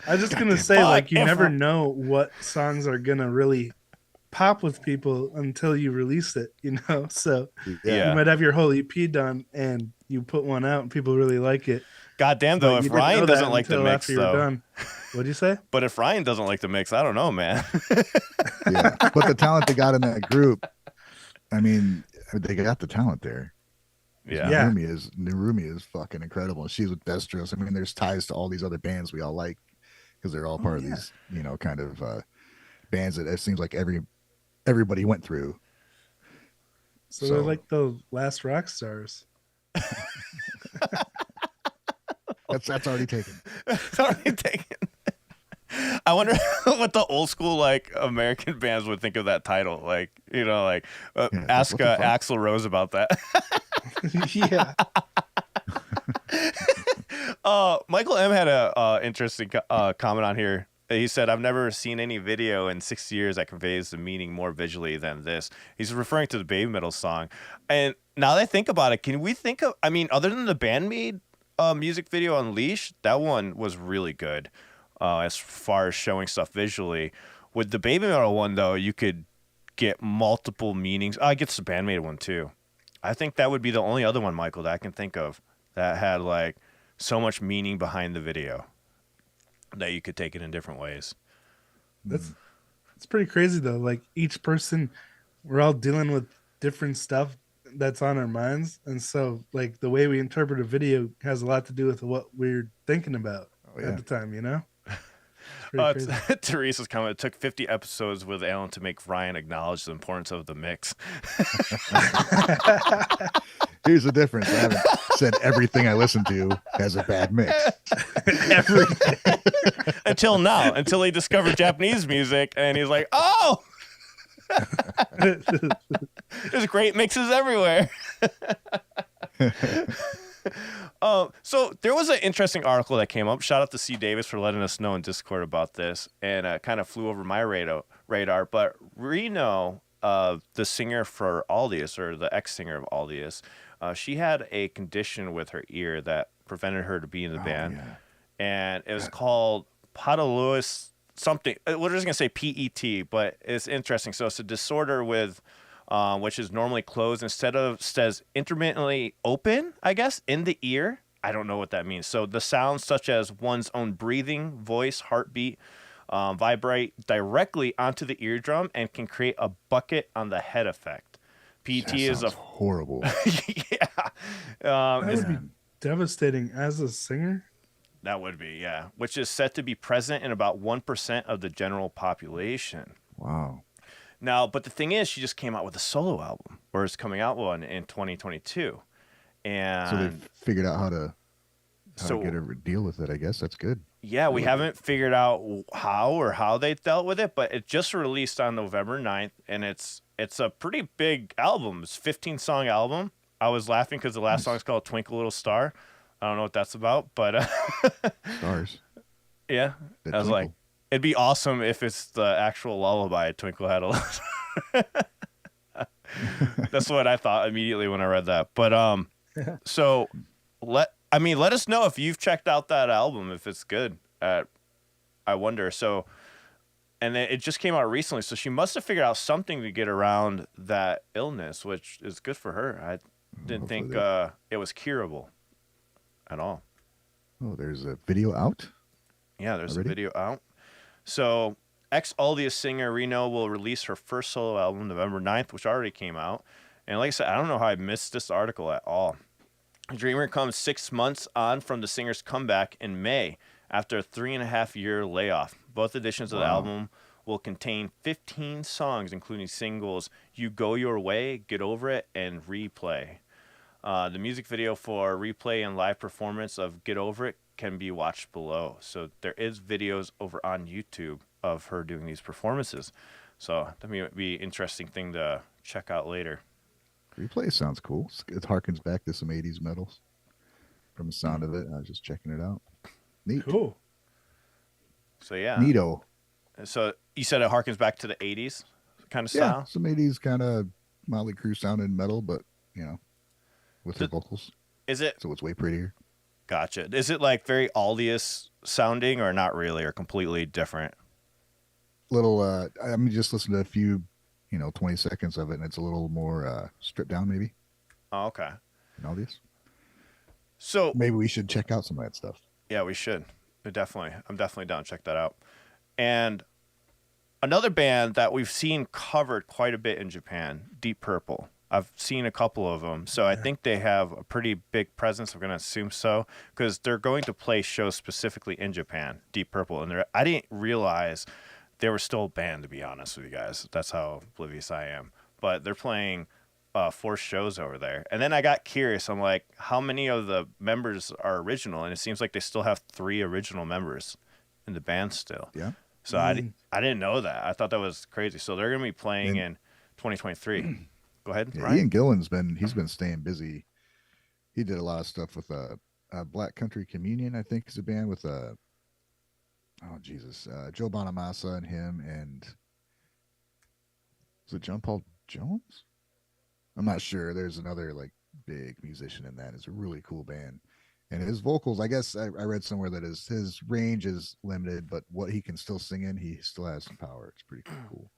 I was just gonna say, like, you never know what songs are gonna really pop with people until you release it, So Yeah. you might have your whole EP done and you put one out and people really like it, Goddamn though, But you if didn't Ryan know that doesn't like the until mix after you were though, done. What'd you say? but if Ryan doesn't like the mix, I don't know, man. Yeah, but the talent they got in that group, I mean, they got the talent there. 'Cause Yeah. Yeah. Narumi is fucking incredible. And she's with Destros. I mean, there's ties to all these other bands we all like because they're all part of yeah. these, kind of bands that it seems like everybody went through. So they're like the last rock stars. That's already taken. It's already taken. I wonder what the old school like American bands would think of that title. Like, Yeah, ask what the fuck? Axl Rose about that. Yeah. Michael M had a interesting comment on here. He said, "I've never seen any video in 6 years that conveys the meaning more visually than this." He's referring to the Baby Metal song. And now that I think about it, can we think of? I mean, other than the band-maid music video Unleash, that one was really good as far as showing stuff visually. With the Baby Metal one, though, you could get multiple meanings. I guess the band-maid one too. I think that would be the only other one, Michael, that I can think of that had like so much meaning behind the video that you could take it in different ways. That's it's pretty crazy though. Like each person, we're all dealing with different stuff that's on our minds, and so like the way we interpret a video has a lot to do with what we're thinking about at the time. It's pretty crazy. Teresa's comment, it took 50 episodes with Alan to make Ryan acknowledge the importance of the mix. Here's the difference. I haven't said everything I listen to has a bad mix. Until now, until he discovered Japanese music, and he's like, oh! There's great mixes everywhere. So there was an interesting article that came up. Shout out to C. Davis for letting us know in Discord about this, and kind of flew over my radar. But Reno, the singer for Aldius, or the ex-singer of Aldius, she had a condition with her ear that prevented her to be in the band, and it was called Podolos something. We're just gonna say PET, but it's interesting. So it's a disorder with which is normally closed, instead of says intermittently open, I guess, in the ear. I don't know what that means. So the sounds such as one's own breathing, voice, heartbeat vibrate directly onto the eardrum and can create a bucket on the head effect. PT That is sounds horrible. yeah. That would be devastating as a singer. That would be, yeah. Which is said to be present in about 1% of the general population. Wow. Now, but the thing is, she just came out with a solo album, or is coming out one in 2022. And so they figured out how to get a deal with it. I guess that's good. Yeah, we haven't figured out how they dealt with it, but it just released on November 9th, and it's a pretty big album. It's a 15-song album. I was laughing because the last song is called Twinkle Little Star. I don't know what that's about, but Stars. Yeah, I was like, it'd be awesome if it's the actual lullaby Twinkle had a little. That's what I thought immediately when I read that. But so let us know if you've checked out that album, if it's good. I wonder. So, and then it just came out recently, so she must have figured out something to get around that illness, which is good for her. I didn't think it was curable at all. Oh, there's a video out? Yeah, there's already? a video out. So, ex-Aldius singer Reno will release her first solo album November 9th, which already came out. And like I said, I don't know how I missed this article at all. Dreamer comes 6 months on from the singer's comeback in May after a 3.5-year layoff. Both editions of the album will contain 15 songs, including singles You Go Your Way, Get Over It, and Replay. The music video for Replay and live performance of Get Over It can be watched below. So there is videos over on YouTube of her doing these performances. So that may be an interesting thing to check out later. Replay sounds cool. It harkens back to some 80s metals from the sound of it. I was just checking it out. Neat. Cool. So yeah. Neato. So you said it harkens back to the 80s kind of style? Yeah, some 80s kind of Motley Crue sounding metal, but, with her vocals. Is it? So it's way prettier. Gotcha. Is it like very Aldius sounding, or not really, or completely different? Little, just listening to a few, 20 seconds of it, and it's a little more stripped down, maybe. Oh, okay. Aldius. So Maybe we should check out some of that stuff. yeah, we should. I'm definitely down to check that out. And another band that we've seen covered quite a bit in Japan, Deep Purple. I've seen a couple of them, so I think they have a pretty big presence. I'm going to assume so because they're going to play shows specifically in Japan, Deep Purple. And I didn't realize they were still a band, to be honest with you guys. That's how oblivious I am. But they're playing 4 shows over there. And then I got curious. I'm like, how many of the members are original? And it seems like they still have 3 original members in the band still. Yeah. So I didn't know that. I thought that was crazy. So they're going to be playing in 2023. Go ahead, Yeah, Ryan. Ian Gillan's been staying busy. He did a lot of stuff with Black Country Communion, I think, is a band with Joe Bonamassa and him, and was it John Paul Jones? I'm not sure. There's another like big musician in that. It's a really cool band. And his vocals, I guess I read somewhere that his range is limited, but what he can still sing in, he still has some power. It's pretty cool.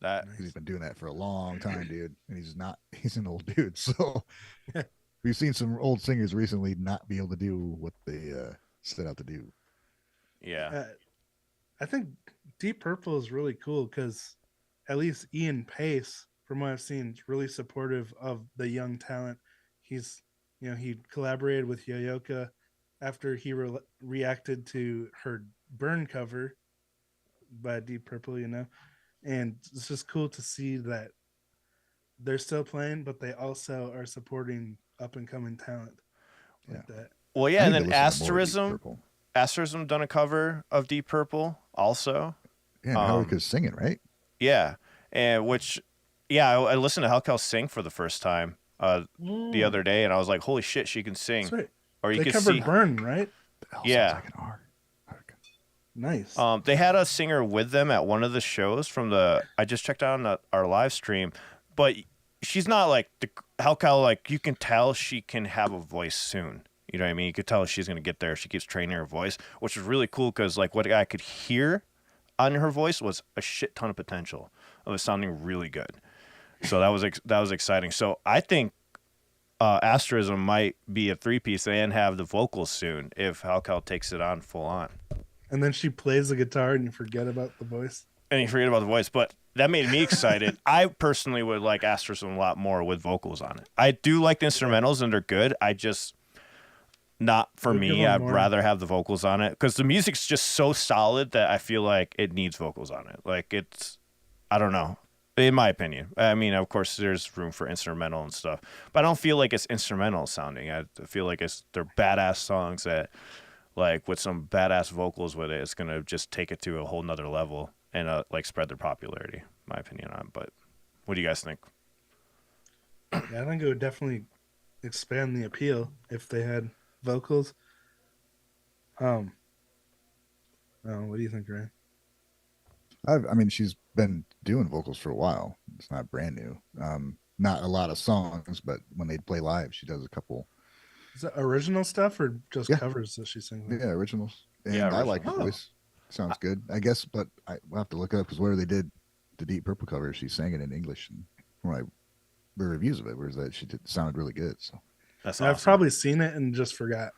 That He's been doing that for a long time, dude. And he's an old dude. So we've seen some old singers recently not be able to do what they set out to do. yeah. I think Deep Purple is really cool because at least Ian Pace, from what I've seen, is really supportive of the young talent. He collaborated with Yoyoka after he reacted to her Burn cover by Deep Purple, and it's just cool to see that they're still playing, but they also are supporting up and coming talent like that. Well, I yeah, and need to then listen to more Deep Asterism. Purple. Asterism done a cover of Deep Purple also. Yeah, and Hellrica's singing, right? Yeah, and I listened to Hellcow sing for the first time the other day, and I was like, holy shit, she can sing. That's right. Or you They can covered see. Burn, right? The hell Yeah. sounds like an R. Nice. They had a singer with them at one of the shows I just checked out on our live stream, but she's not like the Hellcow. Like you can tell she can have a voice soon. You know what I mean? You could tell she's gonna get there. She keeps training her voice, which is really cool because like what I could hear on her voice was a shit ton of potential of it sounding really good. So that was exciting. So I think Asterism might be a 3-piece and have the vocals soon if Hellcow takes it on full on. And then she plays the guitar and you forget about the voice. And you forget about the voice, but that made me excited. I personally would like Asterism a lot more with vocals on it. I do like the instrumentals and they're good. I just, not for me. I'd rather have the vocals on it because the music's just so solid that I feel like it needs vocals on it. Like I don't know, in my opinion. I mean, of course, there's room for instrumental and stuff, but I don't feel like it's instrumental sounding. I feel like they're badass songs that, like, with some badass vocals with it, it's gonna just take it to a whole nother level and like spread their popularity. In my opinion on. But what do you guys think? Yeah, I think it would definitely expand the appeal if they had vocals. What do you think, Ryan? I mean, she's been doing vocals for a while. It's not brand new. Not a lot of songs, but when they play live, she does a couple. Is that original stuff or just covers that she sings? Yeah, originals. And Yeah, I like her original. voice. Sounds good, I guess. But we'll have to look it up because where they did the Deep Purple cover, she sang it in English, and when the reviews of it was that sounded really good. So That's I've awesome. probably seen it and just forgot.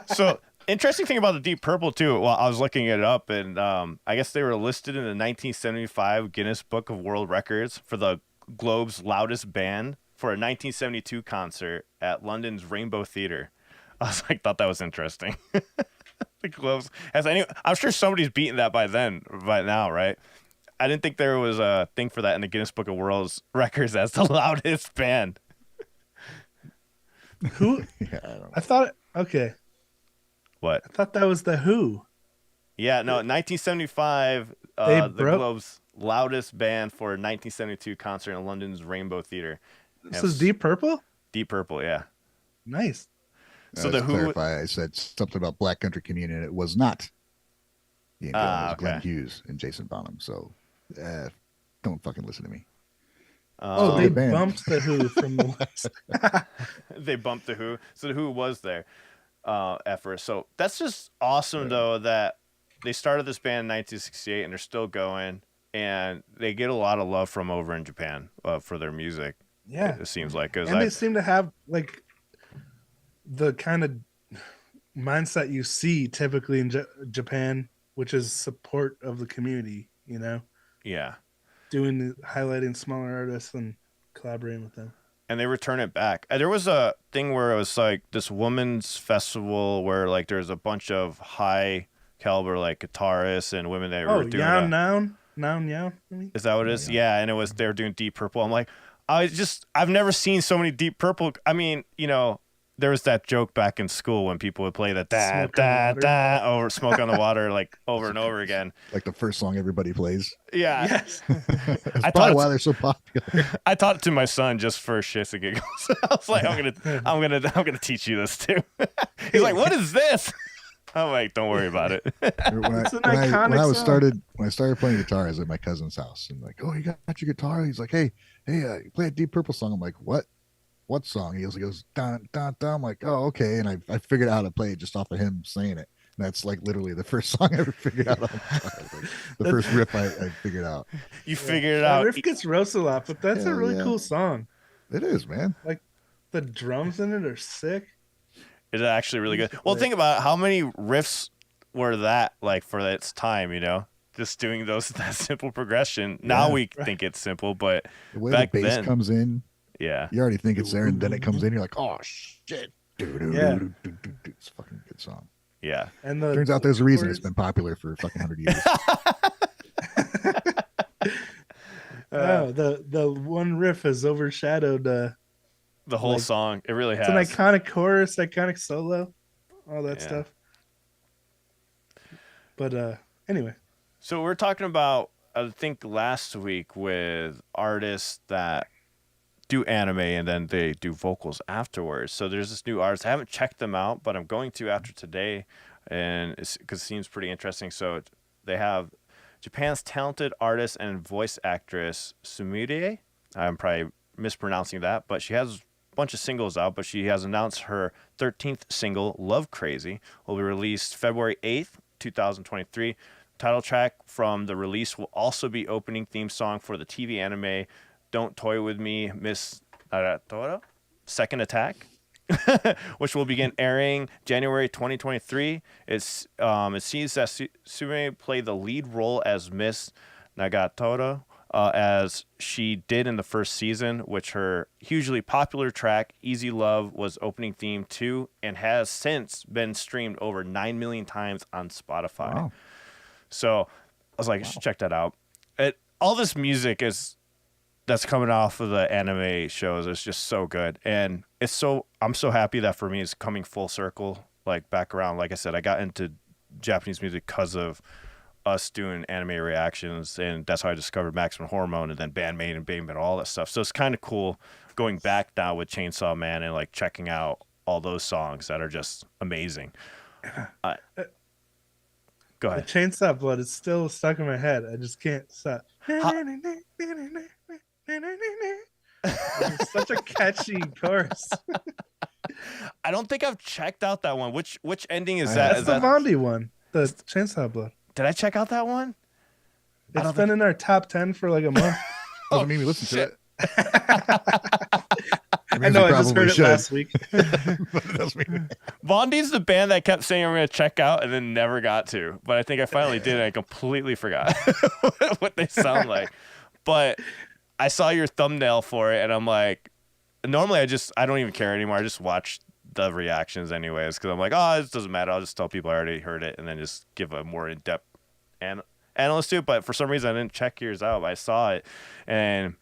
So interesting thing about the Deep Purple too. Well, I was looking it up, and I guess they were listed in the 1975 Guinness Book of World Records for the globe's loudest band for a 1972 concert at London's Rainbow Theatre. Thought that was interesting. The globes I'm sure somebody's beaten that by now, right? I didn't think there was a thing for that in the Guinness Book of World Records as the loudest band. Who? yeah, I don't know. I thought. Okay, What? I thought that was the Who. Yeah, no, 1975, They the broke- globe's loudest band for a 1972 concert in London's Rainbow Theatre. This is Deep Purple. Deep Purple, yeah. Nice. So to the Who. clarify, I said something about Black Country Communion. It was not Ian Gillan, it was Glenn okay. Hughes and Jason Bonham. So don't fucking listen to me. Oh, they good band. bumped the Who from the list. They bumped the Who. So the Who was there at first. So that's just awesome, though, that they started this band in 1968 and they're still going. And they get a lot of love from over in Japan for their music. Yeah, It seems like. 'Cause and they seem to have like the kind of mindset you see typically in Japan, which is support of the community, you know, Yeah. highlighting smaller artists and collaborating with them. And they return it back. There was a thing where it was like this women's festival where like there's a bunch of high caliber like guitarists and women that were doing Noun. Is that what it is? Yeah, and it was they were doing Deep Purple. I'm like, I've never seen so many Deep Purple. I mean, you know, there was that joke back in school when people would play that over Smoke on the Water like over and over again. Like the first song everybody plays. Yeah. Yes. That's probably why they're so popular. I taught it to my son just for shits and giggles. I was like, I'm gonna teach you this too. He's like, what is this? I'm like, don't worry about it. When I started playing guitar, I was at my cousin's house and like, oh, you got your guitar? He's like, hey, you play a Deep Purple song. I'm like, what song? He goes, dun, dun, dun. I'm like, oh, okay. And I figured out how to play it just off of him saying it. And that's like literally the first song I ever figured out. The first riff I figured out. You figured it out. Riff gets roasted a lot, but that's a really cool song. It is, man. Like the drums in it are sick. It's actually really good. Well, think about how many riffs were that like for its time, you know? Just doing that simple progression. Now we think it's simple, but the way back the bass then, comes in, yeah, you already think it's there, and then it comes in, you're like, oh shit. Yeah. It's a fucking good song. Yeah. And turns out there's a reason it's been popular for fucking 100 years. The one riff has overshadowed the whole song. It really has. It's an iconic chorus, iconic solo, all that stuff. But anyway. So we're talking about, I think last week with artists that do anime and then they do vocals afterwards. So there's this new artist. I haven't checked them out, but I'm going to after today, and because it seems pretty interesting. So they have Japan's talented artist and voice actress Sumire. I'm probably mispronouncing that, but she has a bunch of singles out. But she has announced her 13th single, "Love Crazy," will be released February 8th, 2023. Title track from the release will also be opening theme song for the TV anime Don't Toy With Me, Miss Naratoro, Second Attack, which will begin airing January 2023. It seems that Sume played the lead role as Miss Nagatoro, as she did in the first season, which her hugely popular track, Easy Love, was opening theme to, and has since been streamed over 9 million times on Spotify. Wow. So I was like, I should check that out. All this music that's coming off of the anime shows is just so good, and I'm so happy that for me it's coming full circle, like back around. Like I said, I got into Japanese music because of us doing anime reactions, and that's how I discovered Maximum Hormone and then band-maid and BABYMETAL, all that stuff. So it's kind of cool going back now with Chainsaw Man and like checking out all those songs that are just amazing. Go ahead. The Chainsaw Blood is still stuck in my head. I just can't stop. It's such a catchy chorus. I don't think I've checked out that one. Which ending is that? That's the Vondi one. The Chainsaw Blood. Did I check out that one? It's been in our top 10 for like a month. Doesn't mean we listen to it. I know, I just heard it last week. Vondi's the band that kept saying I'm going to check out and then never got to. But I think I finally did, and I completely forgot what they sound like. But I saw your thumbnail for it, and I'm like, normally I don't even care anymore. I just watch the reactions anyways, because I'm like, oh, it doesn't matter. I'll just tell people I already heard it and then just give a more in-depth analysis to it. But for some reason, I didn't check yours out. I saw it, and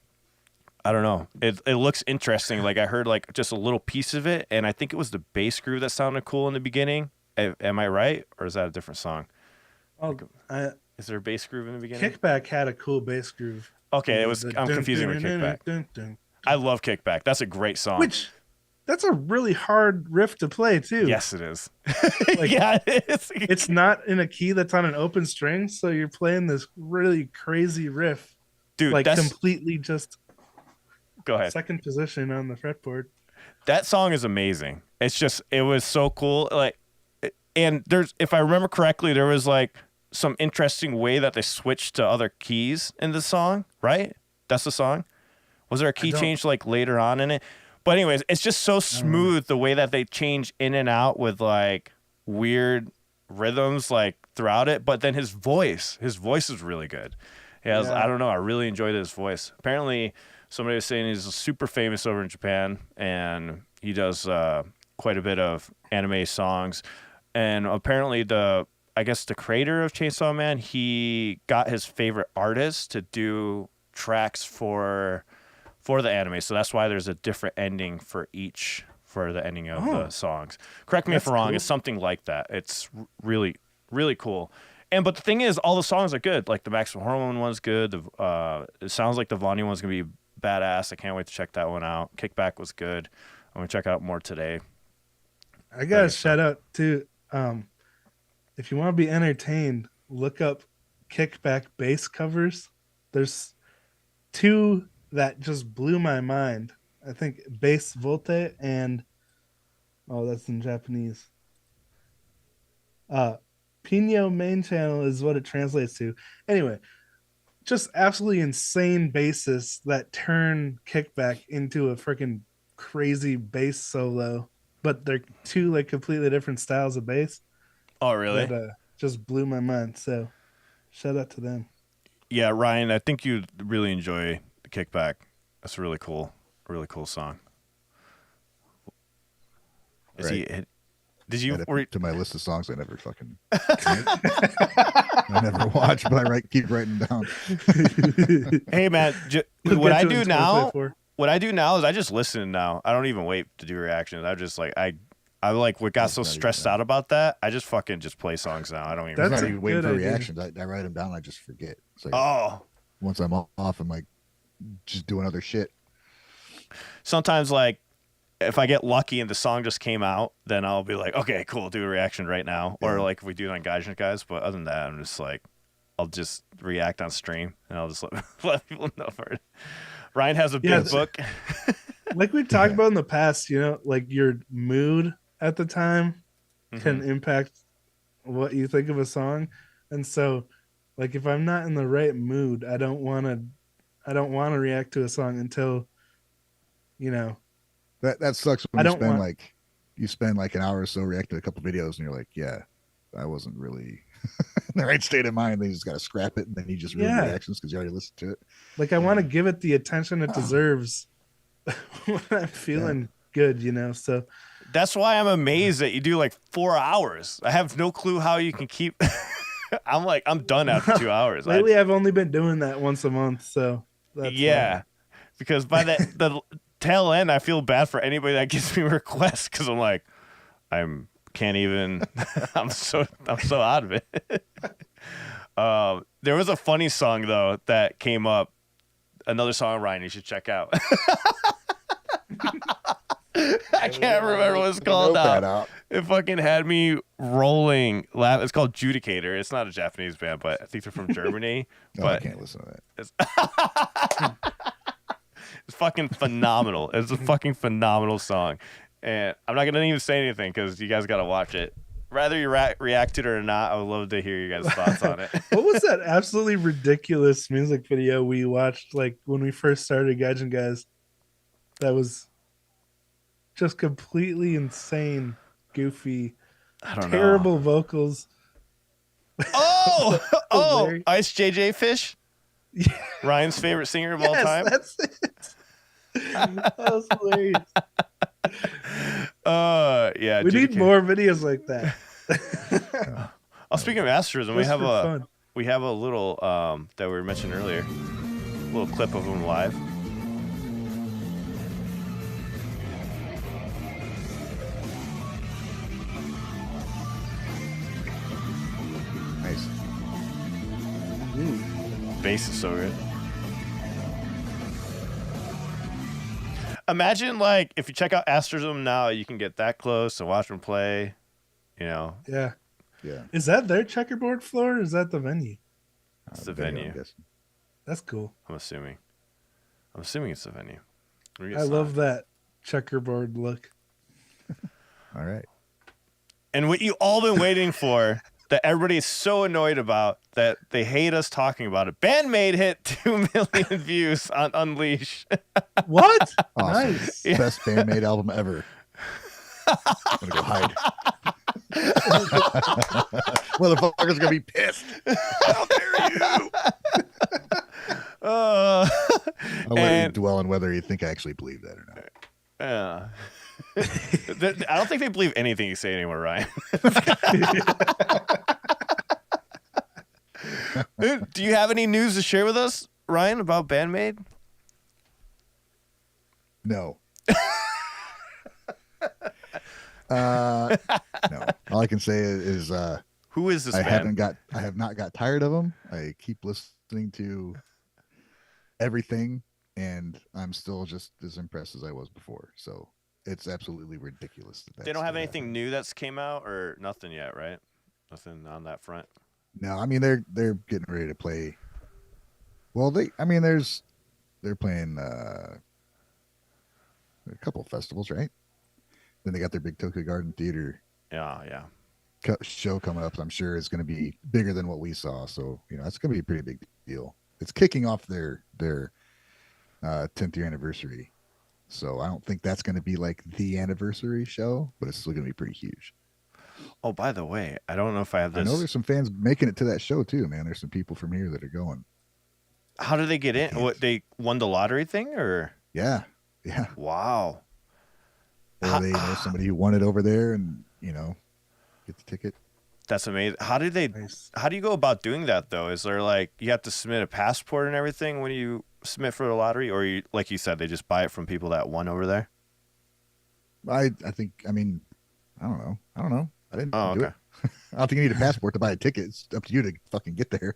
I don't know. It looks interesting. Like I heard like just a little piece of it, and I think it was the bass groove that sounded cool in the beginning. Am I right, or is that a different song? Oh, is there a bass groove in the beginning? Kickback had a cool bass groove. Okay, I'm confusing with Kickback. I love Kickback. That's a great song. That's a really hard riff to play too. Yes, it is. Like, yeah, it is. It's not in a key that's on an open string, so you're playing this really crazy riff, dude. Like completely just. Go ahead. Second position on the fretboard. That song is amazing. It was so cool. Like, and if I remember correctly, there was like some interesting way that they switched to other keys in the song, right? That's the song. Was there a key change like later on in it? But anyways, it's just so smooth the way that they change in and out with like weird rhythms like throughout it. But then his voice is really good. He has, I don't know, I really enjoyed his voice. Apparently, somebody was saying he's super famous over in Japan, and he does quite a bit of anime songs. And apparently, I guess the creator of Chainsaw Man, he got his favorite artist to do tracks for the anime, so that's why there's a different ending for the ending of the songs. Correct me if I'm wrong. Cool. It's something like that. It's really, really cool. But the thing is, all the songs are good. Like the Maximum Hormone one's good. It sounds like the Vanya one's gonna be badass. I can't wait to check that one out. Kickback was good. I'm gonna check out more today. I got a shout out to if you want to be entertained, look up Kickback bass covers. There's 2 that just blew my mind. I think Bass Volte and that's in Japanese. Pino main channel is what it translates to. Anyway, just absolutely insane basses that turn Kickback into a freaking crazy bass solo, but they're 2 like completely different styles of bass. Oh, really? That just blew my mind. So, shout out to them. Yeah, Ryan, I think you'd really enjoy the Kickback. That's a really cool song. Did you to my list of songs I never fucking I never watch, but keep writing down. Hey man, what I do now is I just listen now. I don't even wait to do reactions. I just like I like what got so stressed out about that. I just fucking just play songs now. I don't even. That's not even waiting for reactions. I write them down. I just forget. It's like, once I'm off, I'm like just doing other shit. Sometimes like if I get lucky and the song just came out, then I'll be like, okay, cool, do a reaction right now. Yeah. Or like if we do it on Gaijin Guys. But other than that, I'm just like, I'll just react on stream and I'll just let people know for it. Ryan has a big book. Like we talked about in the past, like your mood at the time can impact what you think of a song. And so like if I'm not in the right mood, I don't want to react to a song until that sucks when you spend like an hour or so reacting to a couple videos and you're like, yeah, I wasn't really in the right state of mind. Then you just got to scrap it and then you just read reactions because you already listened to it. Like I want to give it the attention it deserves when I'm feeling good, so that's why I'm amazed that you do like 4 hours. I have no clue how you can keep I'm done after 2 hours. Lately I've only been doing that once a month, so that's why. Because by the tail end I feel bad for anybody that gives me requests because I'm like can't even I'm so out of it. There was a funny song though that came up, another song, Ryan, you should check out. I can't remember what it's called now. It fucking had me rolling. It's called Judicator. It's not a Japanese band, but I think they're from Germany. But I can't listen to that. It's fucking phenomenal. It's a fucking phenomenal song. And I'm not going to even say anything because you guys got to watch it. Whether you react to it or not, I would love to hear you guys' thoughts on it. What was that absolutely ridiculous music video we watched like when we first started Gaijin Guys? That was just completely insane, goofy, terrible vocals. Ice JJ Fish? Yeah. Ryan's favorite singer of all time? That's it. That was hilarious. Yeah. We need more videos like that. Speaking of asterism, we have a little that we were mentioning earlier. A little clip of him live. Nice. Bass is so good. Imagine like if you check out Asterism now, you can get that close and watch them play. Yeah. Yeah. Is that their checkerboard floor or is that the venue? It's the venue. That's cool. I'm assuming it's the venue. I love that checkerboard look. All right. And what you all been waiting for that everybody is so annoyed about that they hate us talking about it. Band-Maid hit 2 million views on Unleash. What? Awesome. Nice. Best band-maid album ever. I'm gonna go hide. Motherfucker's gonna be pissed. How dare you? I'll let you dwell on whether you think I actually believe that or not. Yeah. I don't think they believe anything you say anymore, Ryan. Do you have any news to share with us, Ryan, about Band-Maid? No. No. All I can say is who is this I band? have not got tired of them. I keep listening to everything, and I'm still just as impressed as I was before. So it's absolutely ridiculous. They don't have anything new that's came out or nothing yet, right? Nothing on that front. No, I mean they're getting ready to play. Well, they're playing a couple of festivals, right? Then they got their big Tokyo Garden Theater Yeah. show coming up. I'm sure it's going to be bigger than what we saw. So it's going to be a pretty big deal. It's kicking off their 10th year anniversary. So I don't think that's going to be like the anniversary show, but it's still going to be pretty huge. Oh, by the way, I don't know if I have this. I know there's some fans making it to that show too, man. There's some people from here that are going. How did they get in? What, they won the lottery thing, or? Yeah. Wow. Or they know somebody who won it over there, and get the ticket. That's amazing. How do you go about doing that though? Is there like you have to submit a passport and everything when you submit for the lottery, or like you said, they just buy it from people that won over there? I think. I mean, I don't know. I didn't do okay. it. I don't think you need a passport to buy a ticket. It's up to you to fucking get there.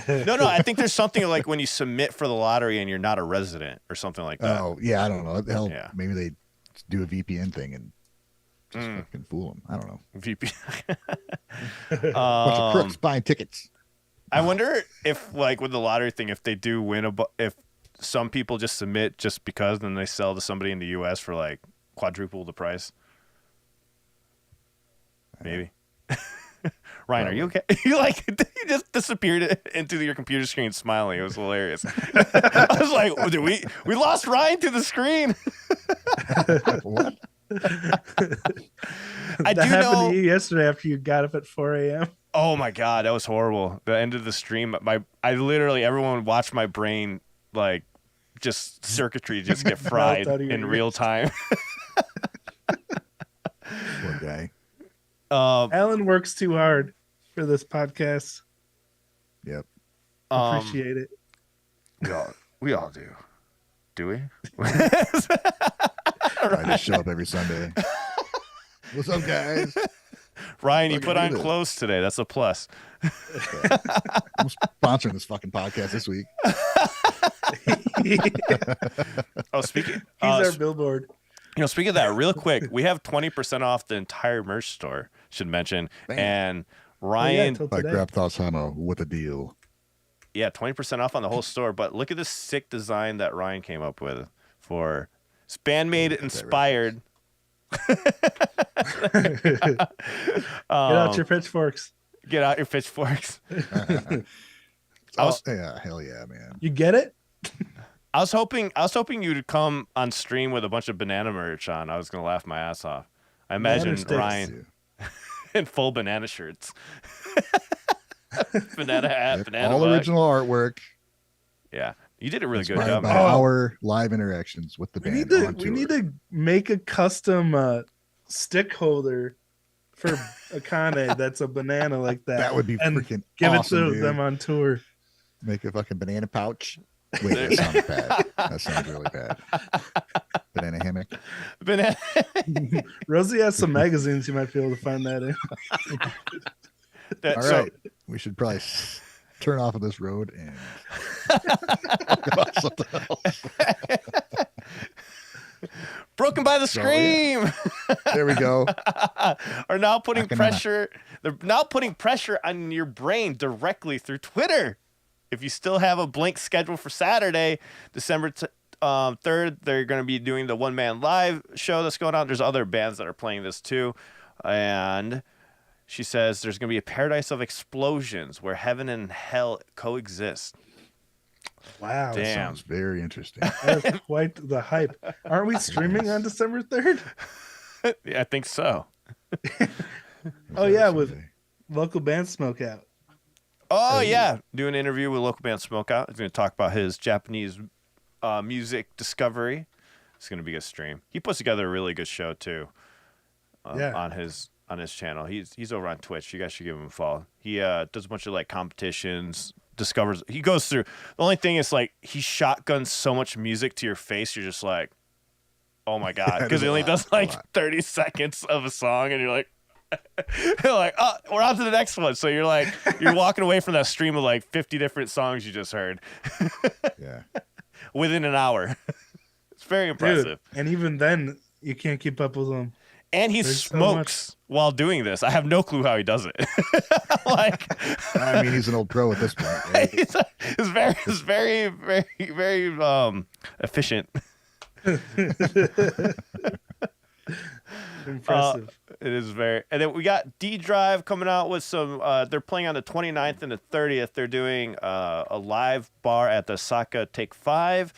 No. I think there's something like when you submit for the lottery and you're not a resident or something like that. Oh yeah, I don't know. Hell, Yeah. maybe they do a VPN thing and just fucking fool them. I don't know. VP. Bunch of crooks buying tickets. I wonder if, like, with the lottery thing, if they do win if some people just submit just because, then they sell to somebody in the U.S. for like quadruple the price. Maybe. Ryan, are you okay? You just disappeared into your computer screen smiling. It was hilarious. I was like, we lost Ryan to the screen. What? That happened to you yesterday after you got up at 4 a.m. Oh my God, that was horrible. The end of the stream, I literally, everyone watched my brain, like, just circuitry just get fried in real time. Poor guy. Alan works too hard for this podcast. Yep. Appreciate it. We all do. Do we? I just show up every Sunday. What's up, guys? Ryan, you put on clothes today. That's a plus. Okay. I'm sponsoring this fucking podcast this week. Oh, speaking. He's our billboard. Speaking of that, real quick, we have 20% off the entire merch store. Should mention. Bam. And Ryan, Like Grab Thoughts Hamo with a deal. Yeah, 20% off on the whole store. But look at this sick design that Ryan came up with for it's Band-Maid inspired. Get out your pitchforks. Get out your pitchforks. Yeah, hell yeah, man. You get it? I was hoping you'd come on stream with a bunch of banana merch on. I was gonna laugh my ass off. I imagine Ryan in full banana shirts, banana hat, banana all mug. original artwork. Yeah, you did a really good Inspired job. by our live interactions with the band. We need to make a custom stick holder for Akane that's a banana like that. That would be and freaking give awesome, it to dude. them on tour. Make a fucking banana pouch. Wait, that sounds bad. That sounds really bad. Banana hammock. Banana. Rosie has some magazines. You might be able to find that in. All right, we should probably turn off of this road and talk about something else. Broken by the Scream. There we go. Are now putting pressure. They're now putting pressure on your brain directly through Twitter. If you still have a blank schedule for Saturday, December 3rd, they're going to be doing the one-man live show that's going on. There's other bands that are playing this too. And She says there's going to be a paradise of explosions where heaven and hell coexist. Wow. That Damn. sounds very interesting. That is quite the hype. Aren't we streaming on December 3rd? Yeah, I think so. Oh, yeah, with local band Smokeout. Oh, yeah. Do an interview with local band Smokeout. He's going to talk about his Japanese music discovery. It's going to be a stream. He puts together a really good show, too, on his channel. He's over on Twitch. You guys should give him a follow. He does a bunch of like competitions, discovers. He goes through. The only thing is like he shotguns so much music to your face. You're just like, oh my god, because he only does like 30 seconds of a song, and you're like, you're like, oh, we're on to the next one. So you're walking away from that stream of like 50 different songs you just heard. Yeah. Within an hour. It's very impressive. Dude, and even then, you can't keep up with them. And he smokes while doing this. I have no clue how he does it. Like, I mean, he's an old pro at this point. Right? It's very, very, very efficient. Impressive. It is very. And then we got D Drive coming out with some. They're playing on the 29th and the 30th. They're doing a live bar at the Saka Take 5.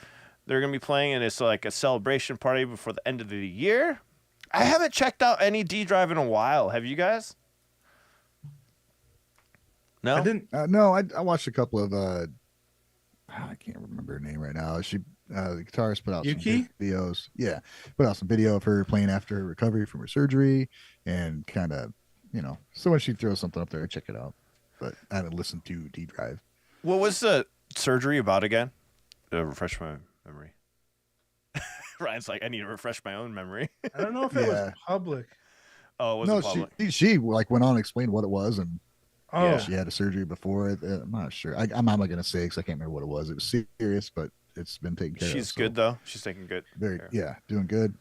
They're going to be playing, and it's like a celebration party before the end of the year. I haven't checked out any D Drive in a while. Have you guys? No, I didn't. No, I watched a couple of. I can't remember her name right now. The guitarist put out Yuki? some videos. Yeah, put out some video of her playing after her recovery from her surgery, and kind of, so when she throws something up there, check it out. But I haven't listened to D Drive. What was the surgery about again? To refresh my memory. Ryan's like, I need to refresh my own memory. I don't know if it was public. Oh, it was public? She like went on and explained what it was, and Oh, she had a surgery before. I'm not sure. I'm not going to say because I can't remember what it was. It was serious, but it's been taken care of. She's good though. She's taking good. Doing good.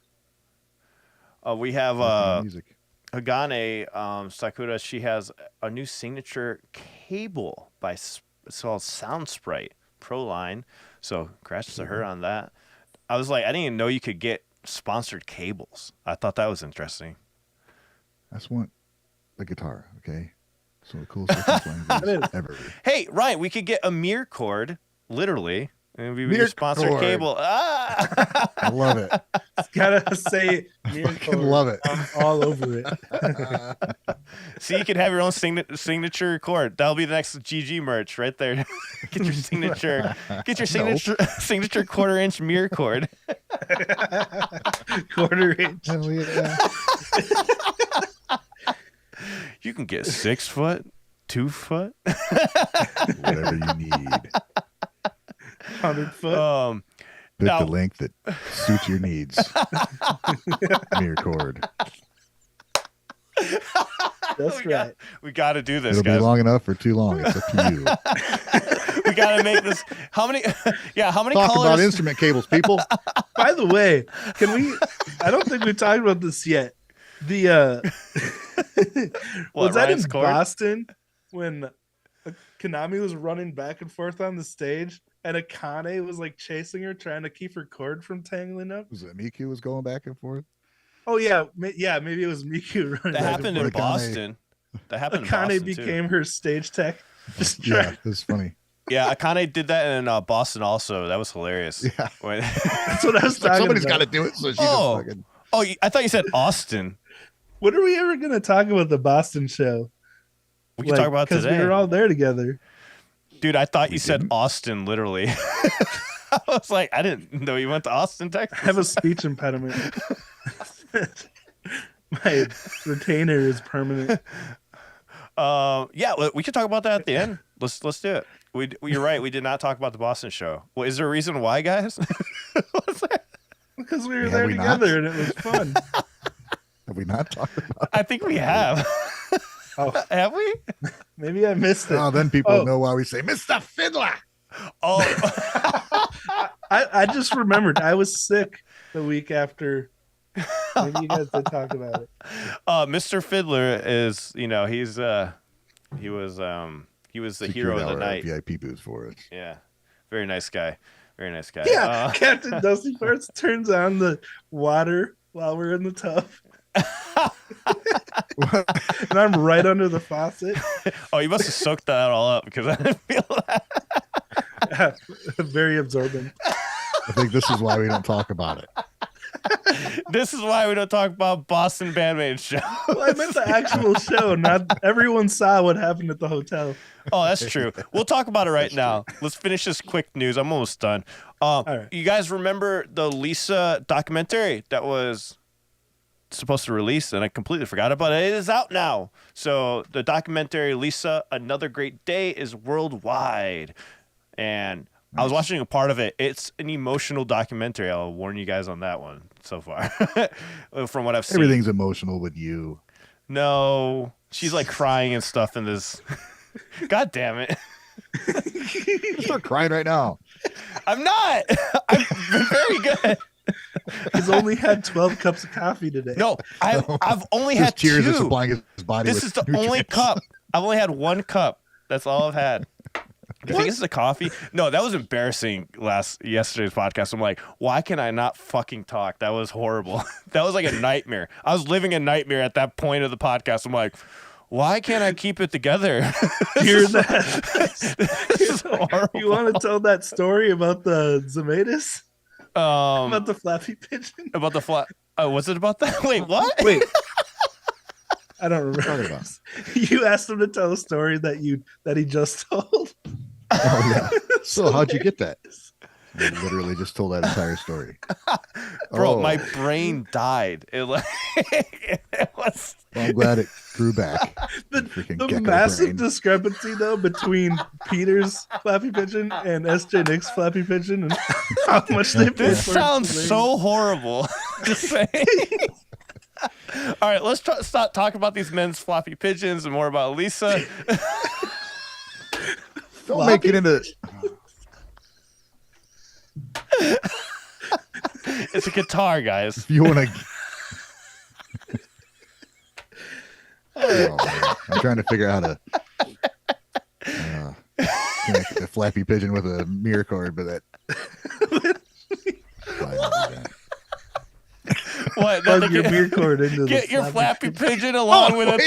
We have music. Hagane Sakura. She has a new signature cable it's called Sound Sprite Pro Line. So congrats to her on that. I was like, I didn't even know you could get sponsored cables. I thought that was interesting. I just want the guitar, okay? So the coolest language ever. Hey, Ryan, we could get a mirror cord, literally. And we your sponsored cord. cable. I love it. gotta say, I fucking love it. I'm all over it. See, you could have your own signature cord. That'll be the next GG merch right there. Get your signature. Get your signature quarter-inch mirror cord. Quarter-inch. Hell yeah. You can get 6 foot, 2 foot, Whatever you need. 100 foot. Pick the length that suits your needs. Mirror cord. That's right. We got to do this, It'll guys. be long enough or too long. It's up to you. We got to make this. How many Talk colors? about instrument cables, people. By the way, can we? I don't think we talked about this yet. The was that Ryan's in cord? Boston when Konami was running back and forth on the stage and Akane was like chasing her, trying to keep her cord from tangling up? Was it Miku was going back and forth? Oh yeah, maybe it was Miku running. That back happened and in forth. Boston. That happened in Akane Boston became too. her stage tech. Just Yeah, it's funny. Yeah, Akane did that in Boston also. That was hilarious. Yeah. That's what I was It's like talking somebody's got about. to do it, so she Oh. just fucking. Oh, I thought you said Austin. When are we ever going to talk about the Boston show? We can talk about it because today. we were all there together. Dude, I thought you said didn't? Austin, literally. I was like, I didn't know you went to Austin, I Texas. have a speech impediment. My retainer is permanent. Yeah, we could talk about that at the end. Let's do it. You're right. We did not talk about the Boston show. Well, is there a reason why, guys? What's that? Because we were Have there we not? together and it was fun. Have we not talked about I think we have. Oh, Have we? maybe I missed it? it. Oh, then people Oh. know why we say Mr. Fiddler. Oh, I just remembered I was sick the week after. Maybe you guys did talk about it. Mr. Fiddler is, he was the hero of the night. VIP booth for us. Yeah, very nice guy. Very nice guy. Yeah, Captain Dusty Farts turns on the water while we're in the tub. And I'm right under the faucet. Oh, you must have soaked that all up because I didn't feel that. Very absorbent. I think this is why we don't talk about it. This is why we don't talk about Boston Band-Maid show. Well, I meant the actual show. Not everyone saw what happened at the hotel. Oh, that's true. We'll talk about it right now. Let's finish this quick news. I'm almost done. Right. You guys remember the Lisa documentary that was supposed to release, and I completely forgot about it. It is out now. So the documentary Lisa, Another Great Day is worldwide. And I was watching a part of it. It's an emotional documentary. I'll warn you guys on that one so far. From what I've seen. Everything's emotional with you. No. She's like crying and stuff in this. God damn it. You start crying right now. I'm not. I've been very good. He's only had 12 cups of coffee today. No, I've only His had tears are two. supplying his body. This with is the only nutrients. cup. I've only had one cup. That's all I've had. You think this is a coffee? No, that was embarrassing yesterday's podcast. I'm like, why can I not fucking talk? That was horrible. That was like a nightmare. I was living a nightmare at that point of the podcast. I'm like, why can't I keep it together? Hear that? This is horrible. You want to tell that story about the Zemetis? About the flappy pigeon? About the flat. Was it about that? Wait, what? Wait. I don't What are you remember. talking about? You asked him to tell a story that he just told. Oh yeah. So how'd you get that? I literally just told that entire story. Bro, Oh, my brain died. It was. well, I'm glad it grew back. The Freaking the gecko massive brain. discrepancy though between Peter's flappy pigeon and SJ Nick's flappy pigeon and how much they paid This for sounds it. so horrible. Just saying. All right, let's stop talking about these men's floppy pigeons and more about Lisa. Don't make it into. It's a guitar, guys. If you want to. I'm trying to figure out how to connect a flappy pigeon with a mirror cord, but that. Probably not do that. What? Plug your mirror cord into Get the your flappy pigeon along with a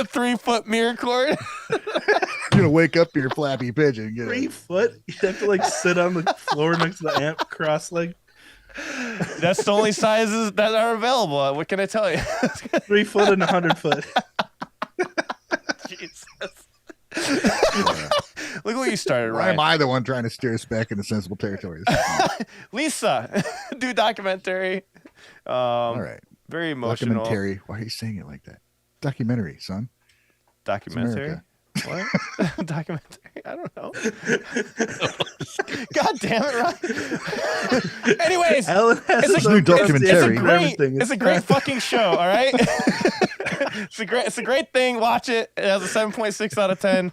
3-foot mirror cord. You're gonna wake up your flappy pigeon. Get 3 it. foot. You have to like sit on the floor next to the amp, cross leg. That's the only sizes that are available. What can I tell you? 3 foot and 100 foot. Jesus. Look what you started, Why Ryan. am I the one trying to steer us back into sensible territory? Lisa, do documentary. All right. Very emotional. Documentary. Why are you saying it like that? Documentary, son. It's Documentary. America. What? Documentary? I don't know. God damn it, Ryan. Anyways, Alan has It's a his new own documentary. for everything. it's a great fucking show, all right? It's a great thing. Watch it. It has a 7.6 out of 10.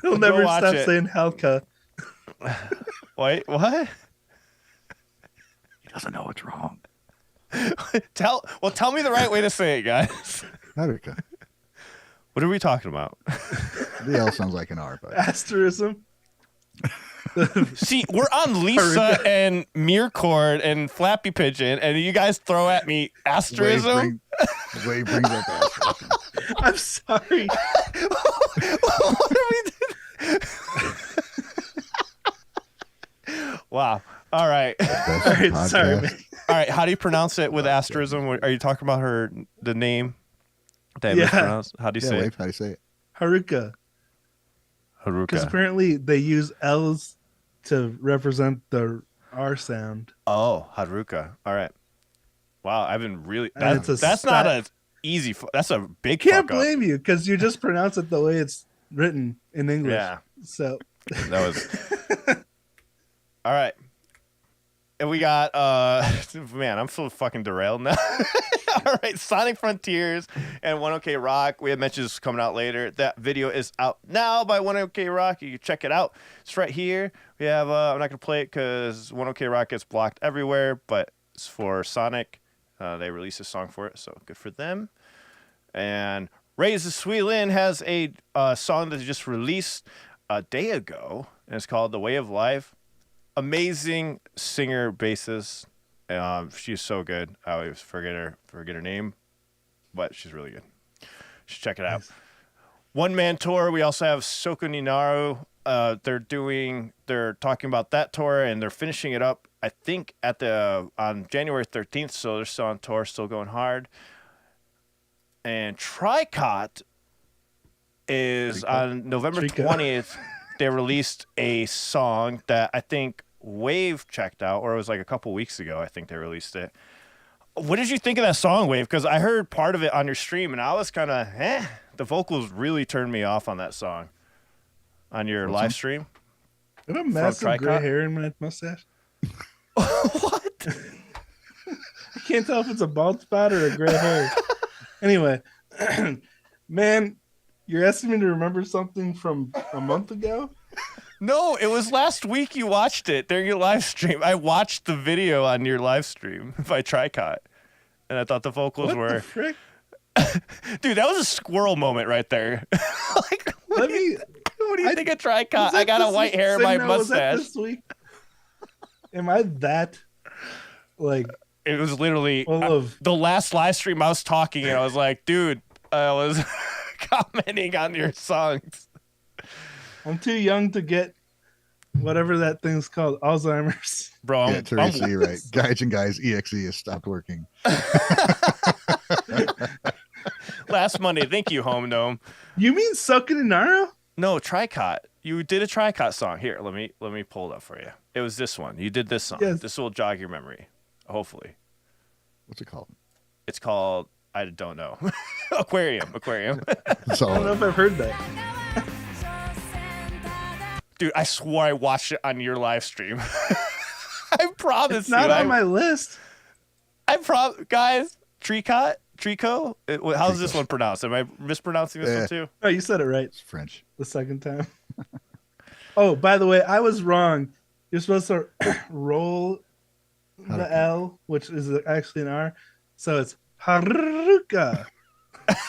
He'll Go never watch stop it. saying Halka. Wait, what? He doesn't know what's wrong. Tell me the right way to say it, guys. America. What are we talking about? The L sounds like an R, but Asterism. See, we're on Lisa and Mircord and Flappy Pigeon, and you guys throw at me asterism. Wave brings up asterism. I'm sorry. What are we doing? Wow. All right. Best All right, podcast. sorry, man. All right. How do you pronounce it with asterism? Are you talking about the name? That I Yeah. mispronounced? How do you Yeah, say Wave, it? how do you say it? Haruka. Because Haruka. apparently they use L's to represent the R sound. Oh, Haruka. All right. Wow. I've been really. And it's a That's not sty- a easy. That's a big. Can't fuck up. blame you because you just pronounce it the way it's written in English. Yeah. So That was. All right. And we got man, I'm so fucking derailed now. All right, Sonic Frontiers and 1OK Rock. We have mentions coming out later. That video is out now by 1OK Rock. You can check it out. It's right here. We have I'm not gonna play it because 1OK Rock gets blocked everywhere, but it's for Sonic. They released a song for it, so good for them. And Raise the Sweet Lin has a song that they just released a day ago, and it's called The Way of Life. Amazing singer bassist, She's so good. I always forget her name, but she's really good. Should check it out. Nice. One man tour. We also have Soko Ninaru. They're talking about that tour, and they're finishing it up, I think, on January 13th. So they're still on tour, still going hard. And Tricot is on November 20th. They released a song that I think Wave checked out, or it was like a couple weeks ago. I think they released it. What did you think of that song, Wave? Because I heard part of it on your stream, and I was kind of, The vocals really turned me off on that song. On your live stream. I have a massive gray hair in my mustache. What? I can't tell if it's a bald spot or a gray hair. Anyway, man, you're asking me to remember something from a month ago? No, it was last week you watched it during your live stream. I watched the video on your live stream by Tricot, and I thought the vocals were... the frick? Dude, that was a squirrel moment right there. Like, what do you think of Tricot? I got a white hair in my mustache. Was that this week? Am I that, like... It was literally of... the last live stream I was talking, and I was like, dude, I was commenting on your songs. I'm too young to get whatever that thing's called, Alzheimer's. Bro, yeah, Teresa, you're right. Gaijin Guys EXE has stopped working. Last Monday, thank you, Home Gnome. You mean Sokininaru? No, Tricot. You did a Tricot song. Here, let me pull it up for you. It was this one. You did this song. Yes. This will jog your memory, hopefully. What's it called? It's called, I don't know. Aquarium. That's all I don't know if I've heard that. Dude, I swore I watched it on your live stream. I promise It's not you. on my list. Guys, Trico? How's this one pronounced? Am I mispronouncing this one too? Oh, you said it right It's French. the second time. Oh, by the way, I was wrong. You're supposed to roll the L, which is actually an R. So it's Haruka.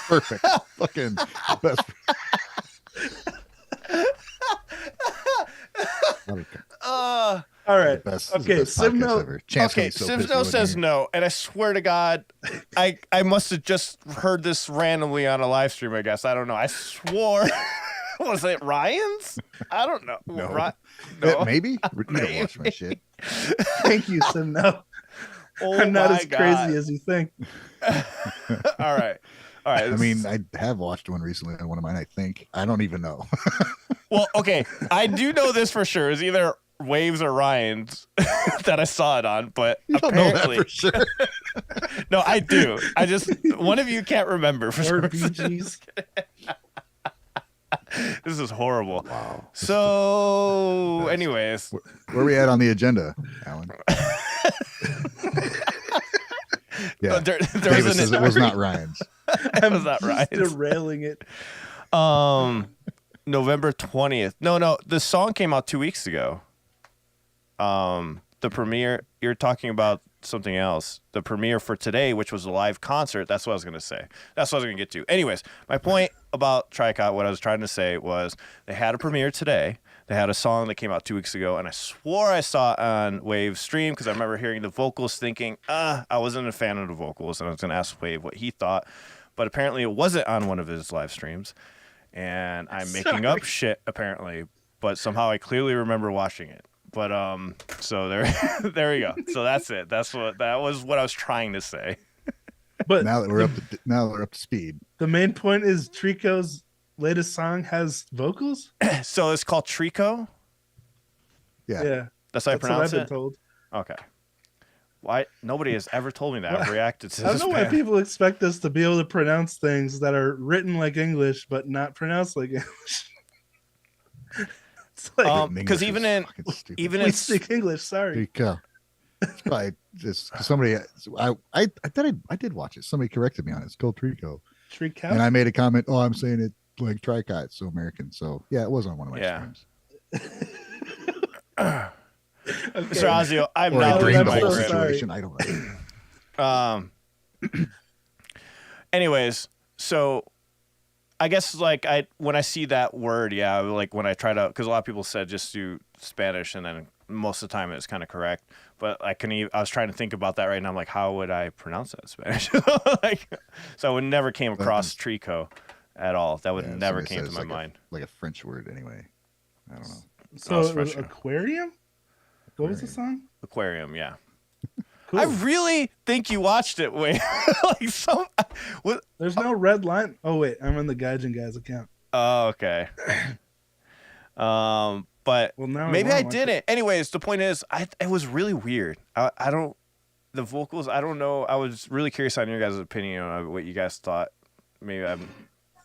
Perfect. Fucking best. All right. Okay, Simno. Simno says no, and I swear to God, I must have just heard this randomly on a live stream. I guess I don't know. I swore. Was it Ryan's? I don't know. No. No. Maybe. You don't watch my shit. Thank you, Simno. Oh, I'm not as God. crazy as you think. All right. I mean, I have watched one recently on one of mine, I think. I don't even know. Well, okay. I do know this for sure. It's either Waves or Ryan's that I saw it on, but You don't apparently... know that for sure. No, I do. I just... One of you can't remember for Or sure. BGs. This is horrible. Wow. So, anyways. Where are we at on the agenda, Alan? Yeah. There Davis was says it was not Ryan's. It was not Ryan's. Derailing it. November 20th. No, the song came out 2 weeks ago. The premiere, you're talking about something else. The premiere for today, which was a live concert, that's what I was going to say. That's what I was going to get to. Anyways, my point about Tricot, what I was trying to say was they had a premiere today. They had a song that came out 2 weeks ago, and I swore I saw it on Wave's stream because I remember hearing the vocals thinking, I wasn't a fan of the vocals, and I was going to ask Wave what he thought. But apparently it wasn't on one of his live streams. And I'm making up shit, apparently. But somehow I clearly remember watching it. But so there we go. So that's it. That was what I was trying to say. But Now that we're up to speed. the main point is Trico's latest song has vocals? So it's called Trico. Yeah. That's how I That's what pronounce I've been it. told. Okay. Why nobody has ever told me that. I've reacted to I don't this. know why band. people expect us to be able to pronounce things that are written like English but not pronounced like English. It's like Because even in we speak English. Sorry. Trico. It's probably just 'cause somebody. I thought I did watch it. Somebody corrected me on it. It's called Trico, Trico. and I made a comment. Oh, I'm saying it like Tricot. It's so American. So yeah, it was on one of my streams. Okay. Mr. Ozio, I'm Or I not dreamed the I'm whole so sorry. situation. I don't know. Anyways, so I guess like when I see that word, yeah, like when I try to, because a lot of people said just do Spanish, and then most of the time it's kind of correct. but I couldn't. I was trying to think about that right now. I'm like, how would I pronounce that in Spanish? Like, so I would never came across Trico at all. That would never came to my mind. Like a French word, anyway. I don't know. So it was aquarium. What was the song? Aquarium, yeah. Cool. I really think you watched it, Wayne. There's no red line. Oh wait, I'm on the Gaijin Guys account. Oh, okay. But maybe I didn't. Anyways, the point is, it was really weird. I don't. The vocals, I don't know. I was really curious on your guys' opinion on what you guys thought. Maybe I'm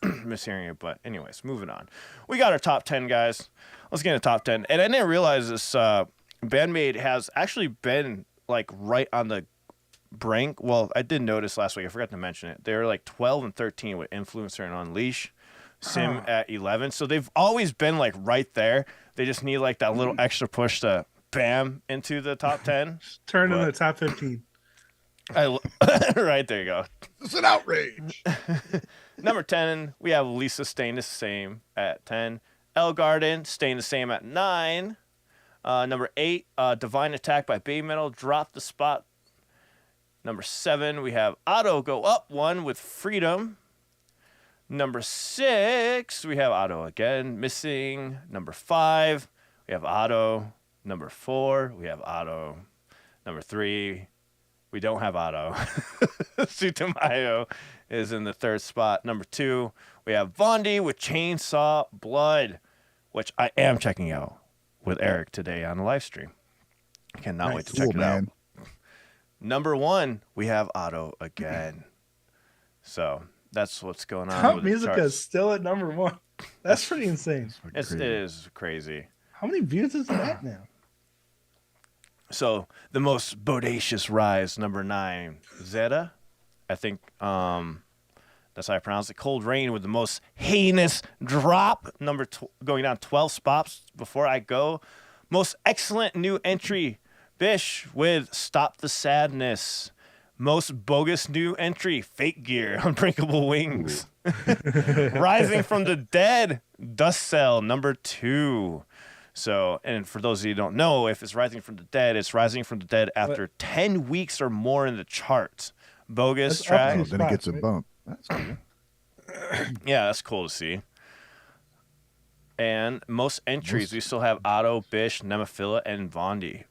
mishearing it, but anyways, moving on. We got our top 10, guys. Let's get into top 10. And I didn't realize this. Band-maid has actually been like right on the brink. Well, I did notice last week. I forgot to mention it. They were like 12 and 13 with Influencer and Unleash. Sim at 11. So they've always been like right there. They just need like that little extra push to bam into the top 10. Turn in the top 15. Right, there you go. It's an outrage. Number 10, we have Lisa staying the same at 10. Elle Garden staying the same at 9. Number 8, Divine Attack by BABYMETAL dropped the spot. Number 7, we have Otto go up 1 with Freedom. Number 6, we have Otto again, missing. Number 5, we have Otto. Number 4, we have Otto. Number 3, we don't have Otto. Sutamayo is in the 3rd spot. Number 2, we have Vondi with Chainsaw Blood, which I am checking out with Eric today on the live stream. I cannot wait to check it out. Number 1, we have Otto again. So that's what's going on. Top Music is still at number 1. That's pretty insane. It is crazy. How many views is that now? So the most bodacious rise, number 9, Zeta. I think that's how I pronounce it. Cold Rain with the most heinous drop, going down 12 spots before I go. Most excellent new entry, Bish with Stop the Sadness. Most bogus new entry, Fake Gear, Unbreakable Wings. Rising from the Dead, Dust Cell, number 2. So, and for those of you who don't know, if it's Rising from the Dead, it's Rising from the Dead after 10 weeks or more in the charts. Bogus track. Then it gets a bump. That's cool. Yeah, that's cool to see. And most entries, we still have Otto, Bish, Nemophila, and Vondi.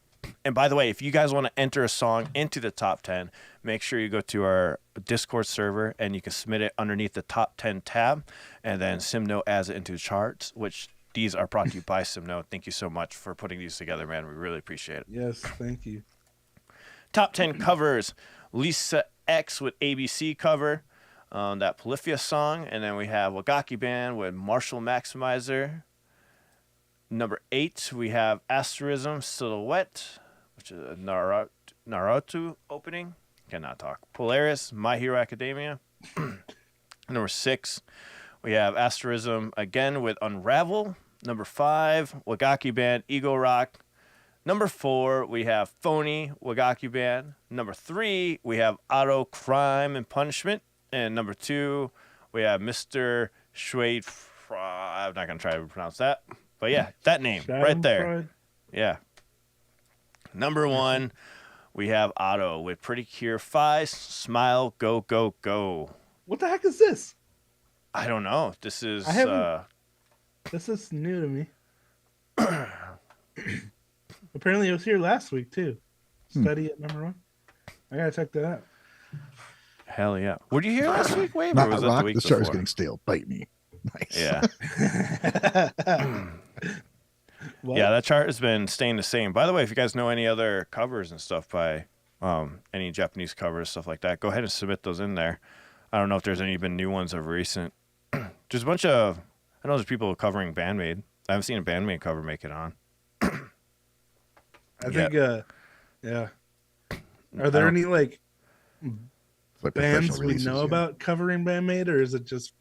And by the way, if you guys want to enter a song into the top 10, make sure you go to our Discord server and you can submit it underneath the top 10 tab. And then Simno adds it into the charts, which these are brought to you by Simno. Thank you so much for putting these together, man. We really appreciate it. Yes, thank you. Top 10 covers. Lisa X with ABC cover, that Polyphia song. And then we have Wagaki Band with Marshall Maximizer. Number 8, we have Asterism Silhouette, which is a Naruto opening. Cannot talk. Polaris, My Hero Academia. Number 6, we have Asterism again with Unravel. Number 5, Wagaki Band, Ego Rock. Number 4, we have Phony, Wagaki Band. Number 3, we have Auto Crime and Punishment. And number 2, we have Mr. Schwade. I'm not going to try to pronounce that. But yeah, that name right there. Yeah. Number 1, we have Otto with Pretty Cure 5, Smile, Go, Go, Go. What the heck is this? I don't know. This is this is new to me. Apparently it was here last week too. Study at number 1. I gotta check that out. Hell yeah. Were you here last week, Wave? Not or was rock, that the week the chart is before? getting stale. Bite me. Nice. Yeah. What? Yeah, that chart has been staying the same. By the way, if you guys know any other covers and stuff by any Japanese covers, stuff like that, go ahead and submit those in there. I don't know if there's any been new ones of recent. There's a bunch of, I know there's people covering Band-maid. I haven't seen a Band-maid cover make it on. I think, yeah. Are there any like Like bands professional we releases, know yeah. about covering Band-maid, or is it just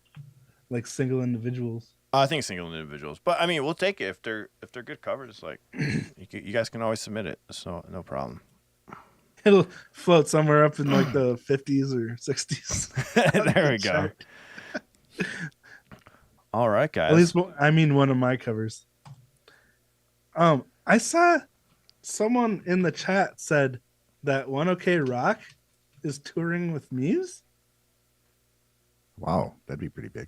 like single individuals? I think single individuals, but I mean, we'll take it if they're good covers. Like, you guys can always submit it, so no problem. It'll float somewhere up in like the 50s or 60s. There we go. All right, guys. At least, I mean, one of my covers. I saw Someone in the chat said that 1OK Rock is touring with Muse. Wow, that'd be pretty big.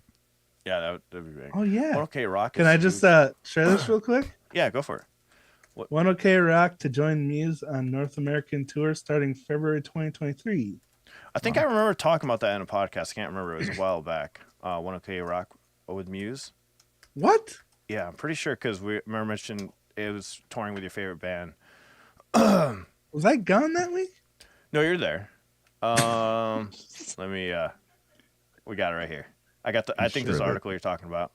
Yeah, that'd be big. Oh yeah. Okay, Rock. Can I just share this real quick? Yeah, go for it. 1OK Rock to join Muse on North American tour starting February 2023. I think I remember talking about that in a podcast. I can't remember. It was a while back. 1OK Rock with Muse. What? Yeah, I'm pretty sure because we remember mentioned it was touring with your favorite band. Was I gone that week? No, you're there. Let me. We got it right here. I think this article you're talking about.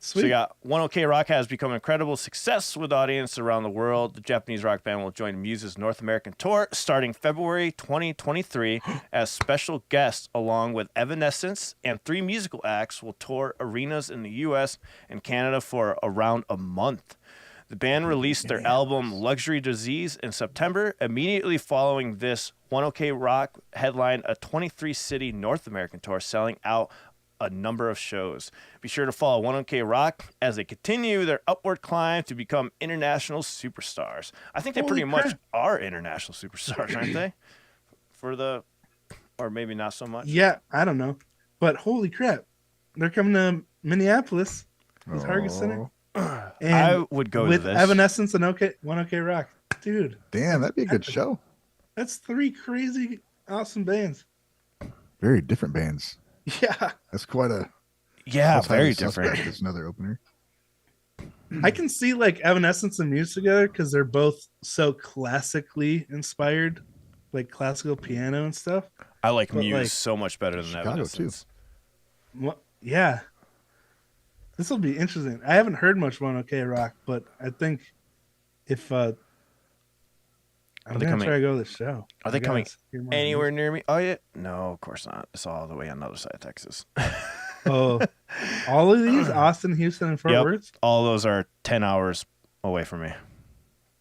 Sweet. So you got 1OK Rock has become an incredible success with audience around the world. The Japanese rock band will join Muse's North American tour starting February 2023 as special guests, along with Evanescence and 3 musical acts will tour arenas in the U.S. and Canada for around a month. The band released their album Luxury Disease in September. Immediately following this, 1OK Rock headlined a 23-city North American tour, selling out a number of shows. Be sure to follow 1OK Rock as they continue their upward climb to become international superstars. I think they pretty much are international superstars, aren't they? Or maybe not so much. Yeah, I don't know. But holy crap. They're coming to Minneapolis, the Target Center. And I would go with to this. Evanescence and 1OK Rock. Dude. Damn, that'd be a good show. That's 3 crazy, awesome bands. Very different bands. Yeah. That's quite a... Yeah, very different. It's another opener. I can see like Evanescence and Muse together because they're both so classically inspired, like classical piano and stuff. I like But, Muse like, so much better than Chicago, Evanescence. Well, yeah. This will be interesting. I haven't heard much 1OK Rock, but I think if I'm gonna try to go to the show. Are they coming anywhere near me? Oh yeah, no, of course not. It's all the way on the other side of Texas. Oh, all of these: Austin, Houston, and Fort Worth. All those are 10 hours away from me.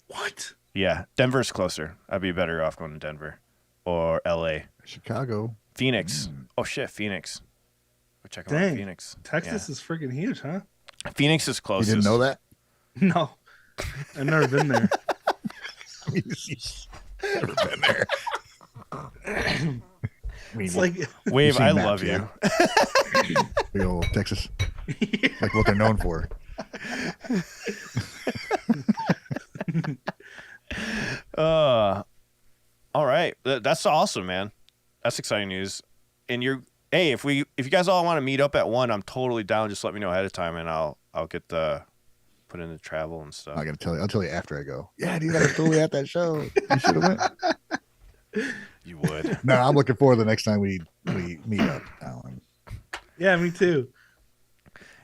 What? Yeah, Denver's closer. I'd be better off going to Denver or LA. Chicago. Phoenix. Oh shit, Phoenix. We'll check out Phoenix. Texas is freaking huge, huh? Phoenix is closest. You didn't know that? No, I've never been there. Never been there. It's like Wave, I love you. Big old Texas. Like what they're known for. All right. That's awesome, man. That's exciting news. And if you guys all want to meet up at 1, I'm totally down. Just let me know ahead of time and I'll get put in the travel and stuff. I gotta tell you. I'll tell you after I go. Yeah, dude, I was totally at that show. You should have went. You would. No, I'm looking forward to the next time we meet up, Alan. Yeah, me too.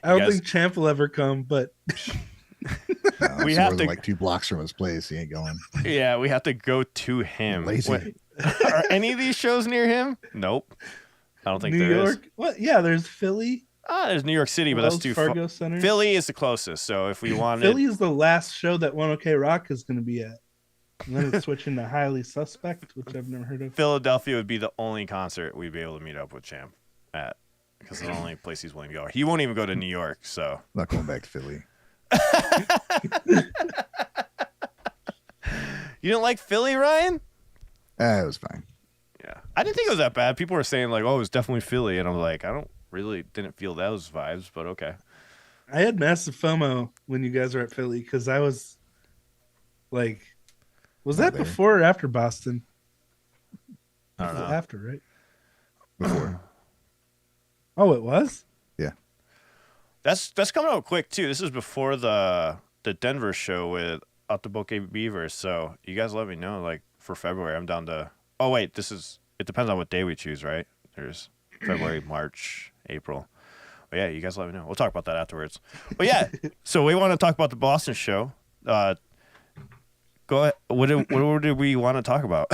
I don't think Champ will ever come, but No, we have to like 2 blocks from his place. He ain't going. Yeah, we have to go to him. Lazy. Are any of these shows near him? Nope. I don't think New there York. is. What? Yeah, there's Philly. There's New York City, but that's too far. Center. Philly is the closest. So if we wanted, Philly is the last show that 1OK Rock is going to be at. And then it's switching to Highly Suspect, which I've never heard of. Philadelphia would be the only concert we'd be able to meet up with Champ at, because it's the only place he's willing to go. He won't even go to New York. So Not going back to Philly. You didn't like Philly, Ryan? It was fine. Yeah, I didn't think it was that bad. People were saying like, "Oh, it was definitely Philly," and I'm like, I didn't feel those vibes, but okay. I had massive FOMO when you guys were at Philly because I was like, was that before or after Boston? I don't know. After, right? Before. Oh, it was? Yeah. That's coming out quick too. This is before the Denver show with BABYMETAL. So you guys let me know like for February. I'm down to. Oh wait, it depends on what day we choose, right? There's February, March, April. But yeah, you guys let me know. We'll talk about that afterwards. But yeah, so we want to talk about the Boston show. Go ahead. What did we want to talk about?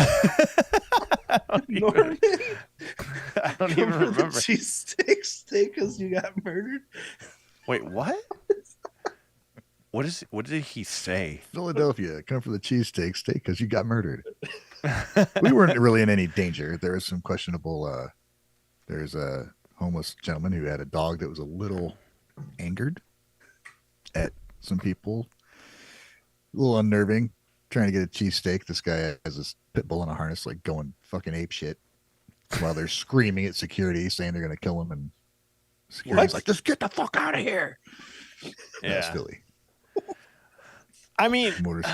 Norman? I don't even remember. Cheesesteak steak because you got murdered? Wait, what? What did he say? Philadelphia, come for the cheesesteak steak because you got murdered. We weren't really in any danger. There was some questionable. There's a homeless gentleman who had a dog that was a little angered at some people, a little unnerving. trying to get a cheesesteak. This guy has this pit bull in a harness, like going fucking ape shit while they're screaming at security, saying they're going to kill him. And security's like, just get the fuck out of here. That's Yeah. Philly. I mean, Motors.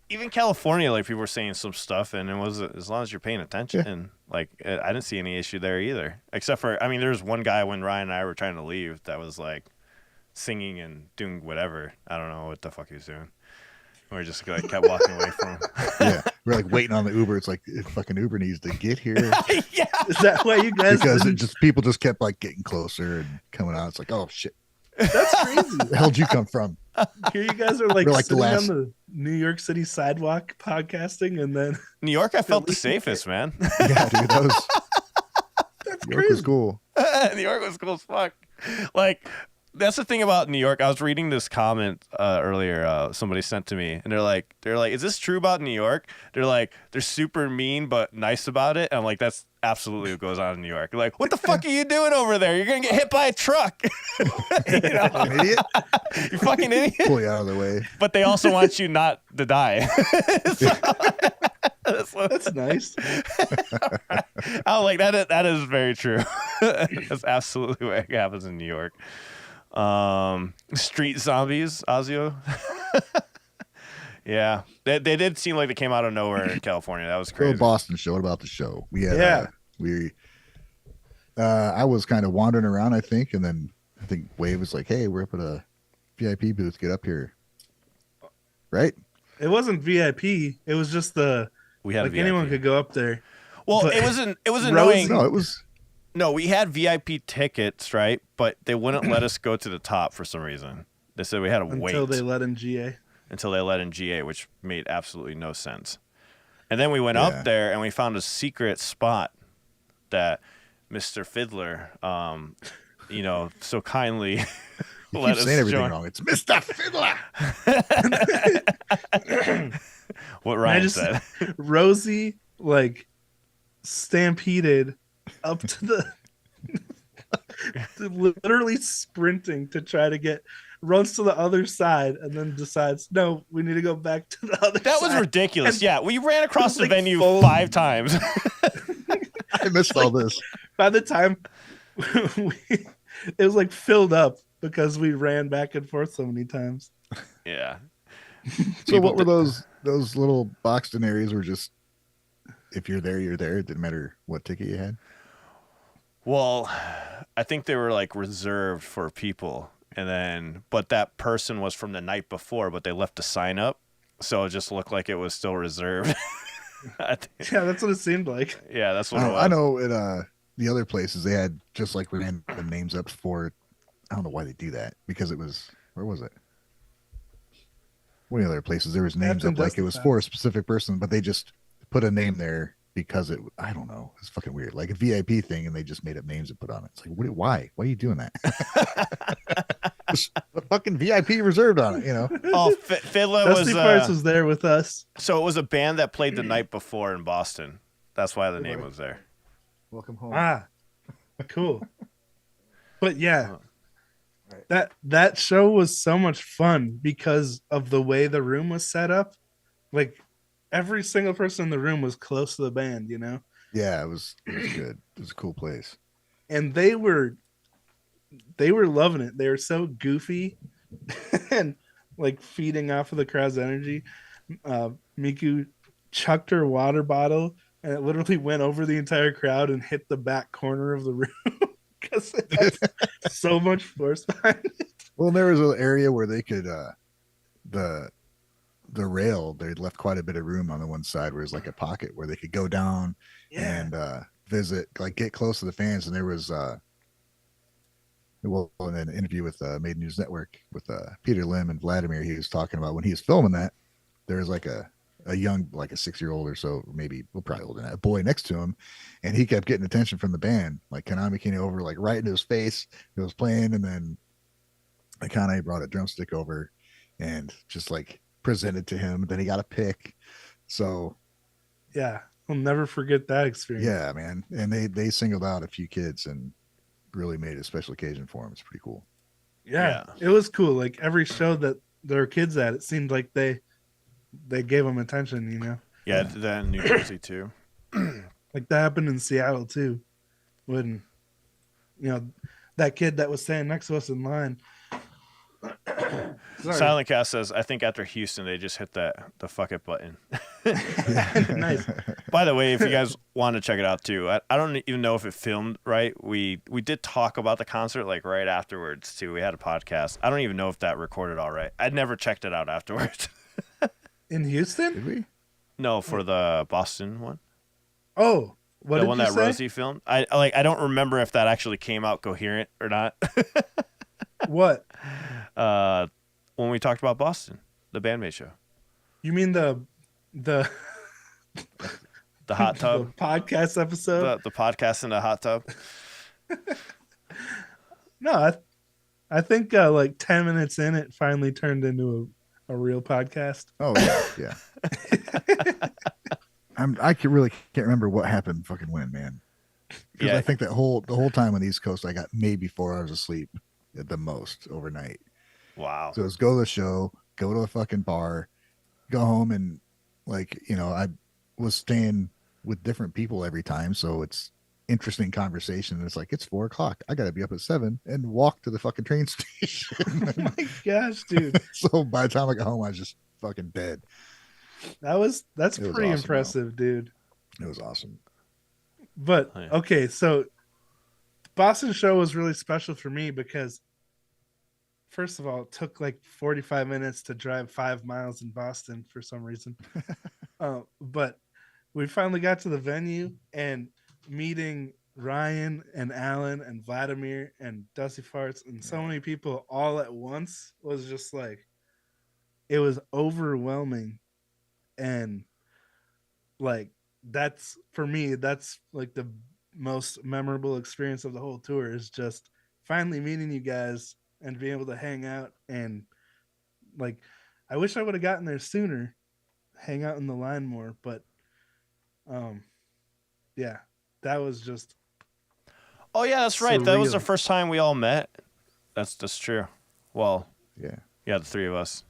even California, like people were saying some stuff, and it was as long as you're paying attention. Yeah. And like, I didn't see any issue there either, except for, I mean, there was one guy when Ryan and I were trying to leave that was like singing and doing whatever. I don't know what the fuck he was doing. We just like kept walking away from him. Yeah, we're like waiting on the Uber. It's like fucking Uber needs to get here Yeah. Is that why you guys? because it didn't- people just kept like getting closer and coming out. It's like, oh shit, That's crazy. where the hell did you come from? Here you guys are like, We're like the sitting last- on the New York City sidewalk podcasting, and then New York, I felt the safest, man. Yeah, dude, that was that's New York was crazy. cool. New York was cool as fuck. Like, that's the thing about New York. I was reading this comment earlier. Somebody sent to me, and they're like, "Is this true about New York?" They're like, "They're super mean but nice about it." And I'm like, "That's absolutely what goes on in New York." They're like, "What the fuck are you doing over there? You're gonna get hit by a truck." You know? An idiot, You fucking idiot. pull you out of the way. But they also want you not to die. That's nice. I'm like, that is very true. That's absolutely what happens in New York. Street zombies, Ozio. Yeah, they did seem like they came out of nowhere in California. That was So crazy. Boston show. What about the show? We had Yeah. I was kind of wandering around, I think, and then I think Wave was like, "Hey, we're up at a VIP booth. Get up here." Right? It wasn't VIP. It was just We had a like VIP. anyone could go up there. Well, but- it was Rosie- annoying. No, it was. No, we had VIP tickets, right? But they wouldn't let us go to the top for some reason. They said we had to wait Until they let in GA. until they let in GA, which made absolutely no sense. And then we went Yeah. up there and we found a secret spot that Mr. Fiddler, so kindly You let keep us saying everything join. wrong. It's Mr. Fiddler. What Ryan just- said. Rosie like stampeded up to the literally sprinting to try to runs to the other side and then decides, no, we need to go back to the other That was side. ridiculous. And Yeah, we ran across the like venue full- 5 times. I missed all this. By the time it was like filled up because we ran back and forth so many times. Yeah. So People what were did- those little boxed in areas were just if you're there, you're there. It didn't matter what ticket you had. Well, I think they were like reserved for people, but that person was from the night before, but they left a sign up, so it just looked like it was still reserved. Yeah, that's what it seemed like. Yeah, that's what it was. I know at the other places they had just like random names up for. I don't know why they do that because it was where was it? One of the other places there was names Captain up like it was Justified. for a specific person, but they just put a name there because I don't know. It's fucking weird, like a VIP thing, and they just made up names and put on it. It's like, why? Why are you doing that? Just a fucking VIP reserved on it, you know? Oh, Fiddler Dusty was, Parts was there with us. so it was a band that played the night before in Boston. That's why the name was there. Welcome home. Ah, cool. But yeah, that show was so much fun because of the way the room was set up. Like every single person in the room was close to the band, you know, Yeah, it was good. It was a cool place. and they were loving it. They were so goofy and like feeding off of the crowd's energy. Miku chucked her water bottle and it literally went over the entire crowd and hit the back corner of the room because it had so much force behind it. Well, there was an area where they could the rail, they left quite a bit of room on the one side where there's like a pocket where they could go down and visit, like get close to the fans. And there was in an interview with Made News Network with Peter Lim and Vladimir, he was talking about when he was filming that there was like a young, like a 6-year-old or so, maybe, well, probably older than that, boy next to him, and he kept getting attention from the band. Like Konami came over, like right into his face. He was playing, and then Akane brought a drumstick over and just like presented to him. Then he got a pick. So Yeah, I'll never forget that experience. yeah, man. And they singled out a few kids and really made it a special occasion for him. It's pretty cool. Yeah, it was cool. Like every show that there were kids at, it seemed like they they gave him attention, you know. Yeah, that in New Jersey too. Like that happened in Seattle too, when that kid that was standing next to us in line. Sorry. Silent Cast says, I think after Houston they just hit the fuck it button. Nice. By the way, if you guys want to check it out too, I don't even know if it filmed right. We did talk about the concert like right afterwards too. We had a podcast. I don't even know if that recorded all right. I'd never checked it out afterwards. In Houston? Did we? No, for the Boston one. Oh, what The did one you that say? Rosie filmed. I don't remember if that actually came out coherent or not. What? When we talked about Boston, the BABYMETAL show. You mean the The hot the tub. podcast episode? The podcast in the hot tub. No, I think like 10 minutes in, it finally turned into a real podcast. Oh yeah. Really can't remember what happened fucking when, man. Because Yeah. I think the whole time on the East Coast, I got maybe 4 hours of sleep at the most overnight. Wow. So it was go to the show, go to a fucking bar, go home, and I was staying with different people every time, so it's interesting conversation. And it's like it's 4:00. I got to be up at 7 and walk to the fucking train station. Oh my gosh, dude. So by the time I got home, I was just fucking dead. That's It was pretty awesome, impressive, dude. It was awesome. But Oh, yeah. okay, so Boston show was really special for me because first of all, it took like 45 minutes to drive 5 miles in Boston for some reason. But we finally got to the venue, and meeting Ryan and Alan and Vladimir and Dusty Farts and so many people all at once was just like, it was overwhelming. And like, that's for me, that's like the most memorable experience of the whole tour, is just finally meeting you guys and being able to hang out. And like, I wish I would have gotten there sooner, hang out in the line more, but yeah, that was just Oh yeah, that's right. That was the surreal. first time we all met. That's true. Well, Yeah. yeah, the three of us.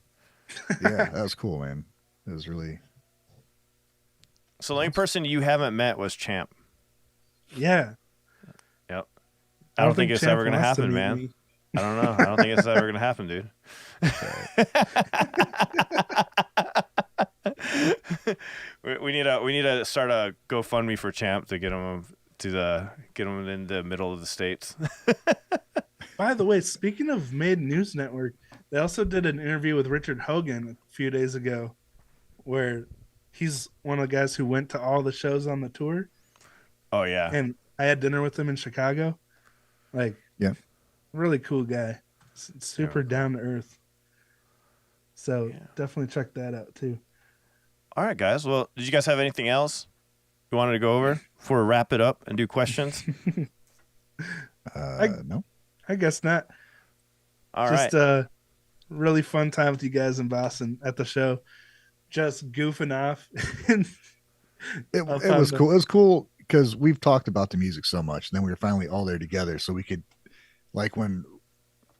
Yeah, that was cool, man. It was really So the only person you haven't met was Champ. yeah. Yep. I don't think it's Champ ever gonna wants to happen, meet man. me. I don't know. I don't think it's ever gonna happen, dude. we need to start a GoFundMe for Champ to get him in the middle of the states. By the way, speaking of Made News Network, they also did an interview with Richard Hogan a few days ago, where he's one of the guys who went to all the shows on the tour, Oh yeah. and I had dinner with him in Chicago. Like, Yeah. really cool guy, super down to earth. So Yeah. definitely check that out too. All right, guys. Well, did you guys have anything else you wanted to go over before we wrap it up and do questions? no. I guess not. All right. Just a really fun time with you guys in Boston at the show, just goofing off. It I'll was find cool. It was cool because we've talked about the music so much, and then we were finally all there together, so we could, like, when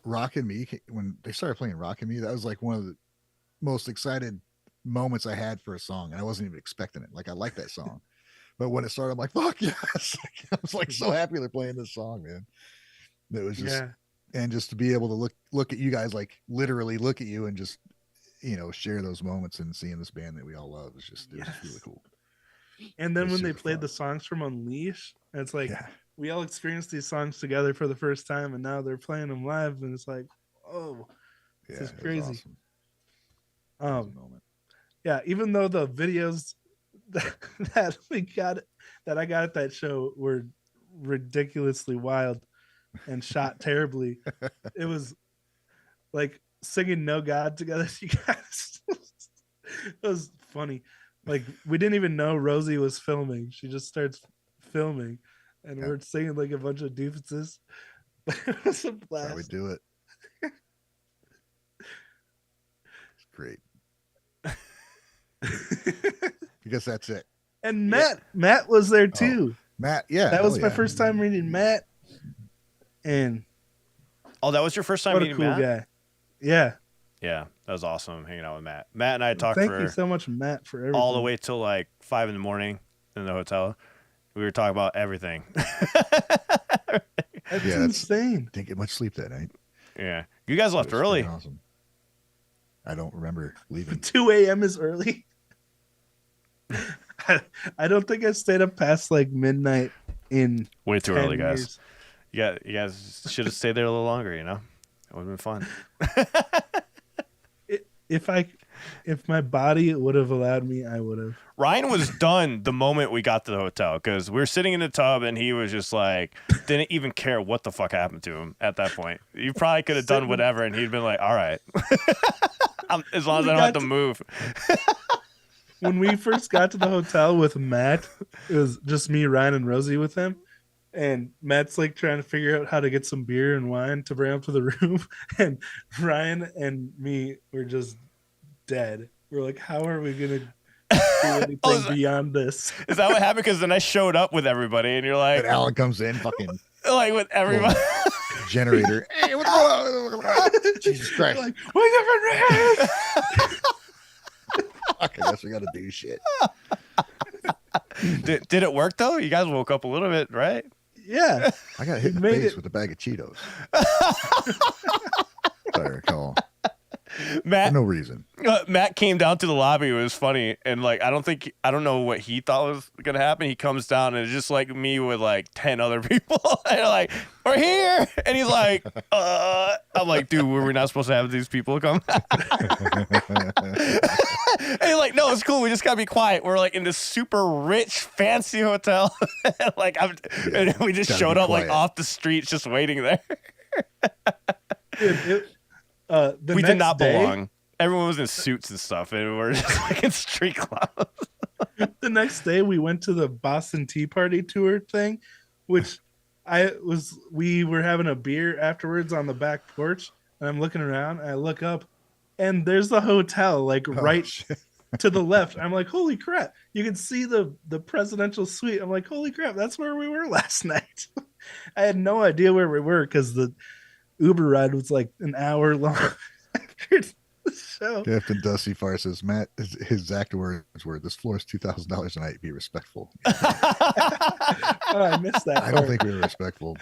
they started playing Rockin' Me, that was like one of the most excited moments I had for a song, and I wasn't even expecting it. Like, I like that song, but when it started, I'm like, fuck yes! I was like so happy they're playing this song, man. It was just, Yeah. and just to be able to look at you guys, like literally look at you, and just share those moments and seeing this band that we all love, it was really cool. And then It was when they super played fun. the songs from Unleash, it's like Yeah, we all experienced these songs together for the first time, and now they're playing them live, and it's like, oh, yeah, this is it was crazy. awesome. It was a Um, moment. yeah, even though the videos that I got at that show were ridiculously wild and shot terribly, it was like singing "No God" together. You guys, it was funny. Like, we didn't even know Rosie was filming. She just starts filming, and Yeah. we're singing like a bunch of doofuses. It was a That's how we blast. do it. It's great. I guess that's it. And Matt was there too. Matt, yeah. That was hell my yeah. first time meeting Matt, and Oh, that was your first time what a meeting cool Matt? guy. Yeah, Yeah, That was awesome hanging out with Matt. Matt and I talked Thank for you so much, Matt, for everything. all the way till like 5 a.m. in the hotel. We were talking about everything. That's Yeah, insane. Didn't get much sleep that night. Yeah, you guys left It was early. freaking awesome. I don't remember leaving. 2 a.m. is early. I don't think I stayed up past like midnight in Way too 10 early, guys. years. You guys should have stayed there a little longer. You know, it would have been fun. If my body would have allowed me, I would have. Ryan was done the moment we got to the hotel because we were sitting in the tub and he was just like, didn't even care what the fuck happened to him at that point. You probably could have done whatever and he'd been like, all right, as long as I don't have to move. When we first got to the hotel with Matt, it was just me, Ryan, and Rosie with him. And Matt's like trying to figure out how to get some beer and wine to bring up to the room. And Ryan and me were just dead. We're like, how are we going to do anything beyond this? Is that what happened? Because then I showed up with everybody and you're like, And Alan comes in, fucking like with everybody. generator. Hey, what's going on? Jesus Christ. Like, wake up and Fuck, I guess we got to do shit. Did it work though? You guys woke up a little bit, right? Yeah. I got hit in the Made face it. with a bag of Cheetos. If I recall. Matt, For no reason. Matt came down to the lobby. It was funny, and like I don't know what he thought was gonna happen. He comes down and it's just like me with like 10 other people. And they're like, we're here, and he's like, I'm like, dude, were we not supposed to have these people come? And he's like, no, it's cool. We just gotta be quiet. We're like in this super rich, fancy hotel. Like and we just Gotta showed be up like quiet. off the streets, just waiting there. Dude, the We did next not day- belong. Everyone was in suits and stuff, and we're just like in street clothes. The next day we went to the Boston Tea Party tour thing, which we were having a beer afterwards on the back porch, and I'm looking around and I look up and there's the hotel like right shit. to the left. I'm like, holy crap. You can see the presidential suite. I'm like, holy crap, that's where we were last night. I had no idea where we were because the Uber ride was like an hour long after the show. Captain Dusty Farr says, Matt, his exact words were, this floor is $2,000 a night. Be respectful. Oh, I missed that. I don't part. think we were respectful.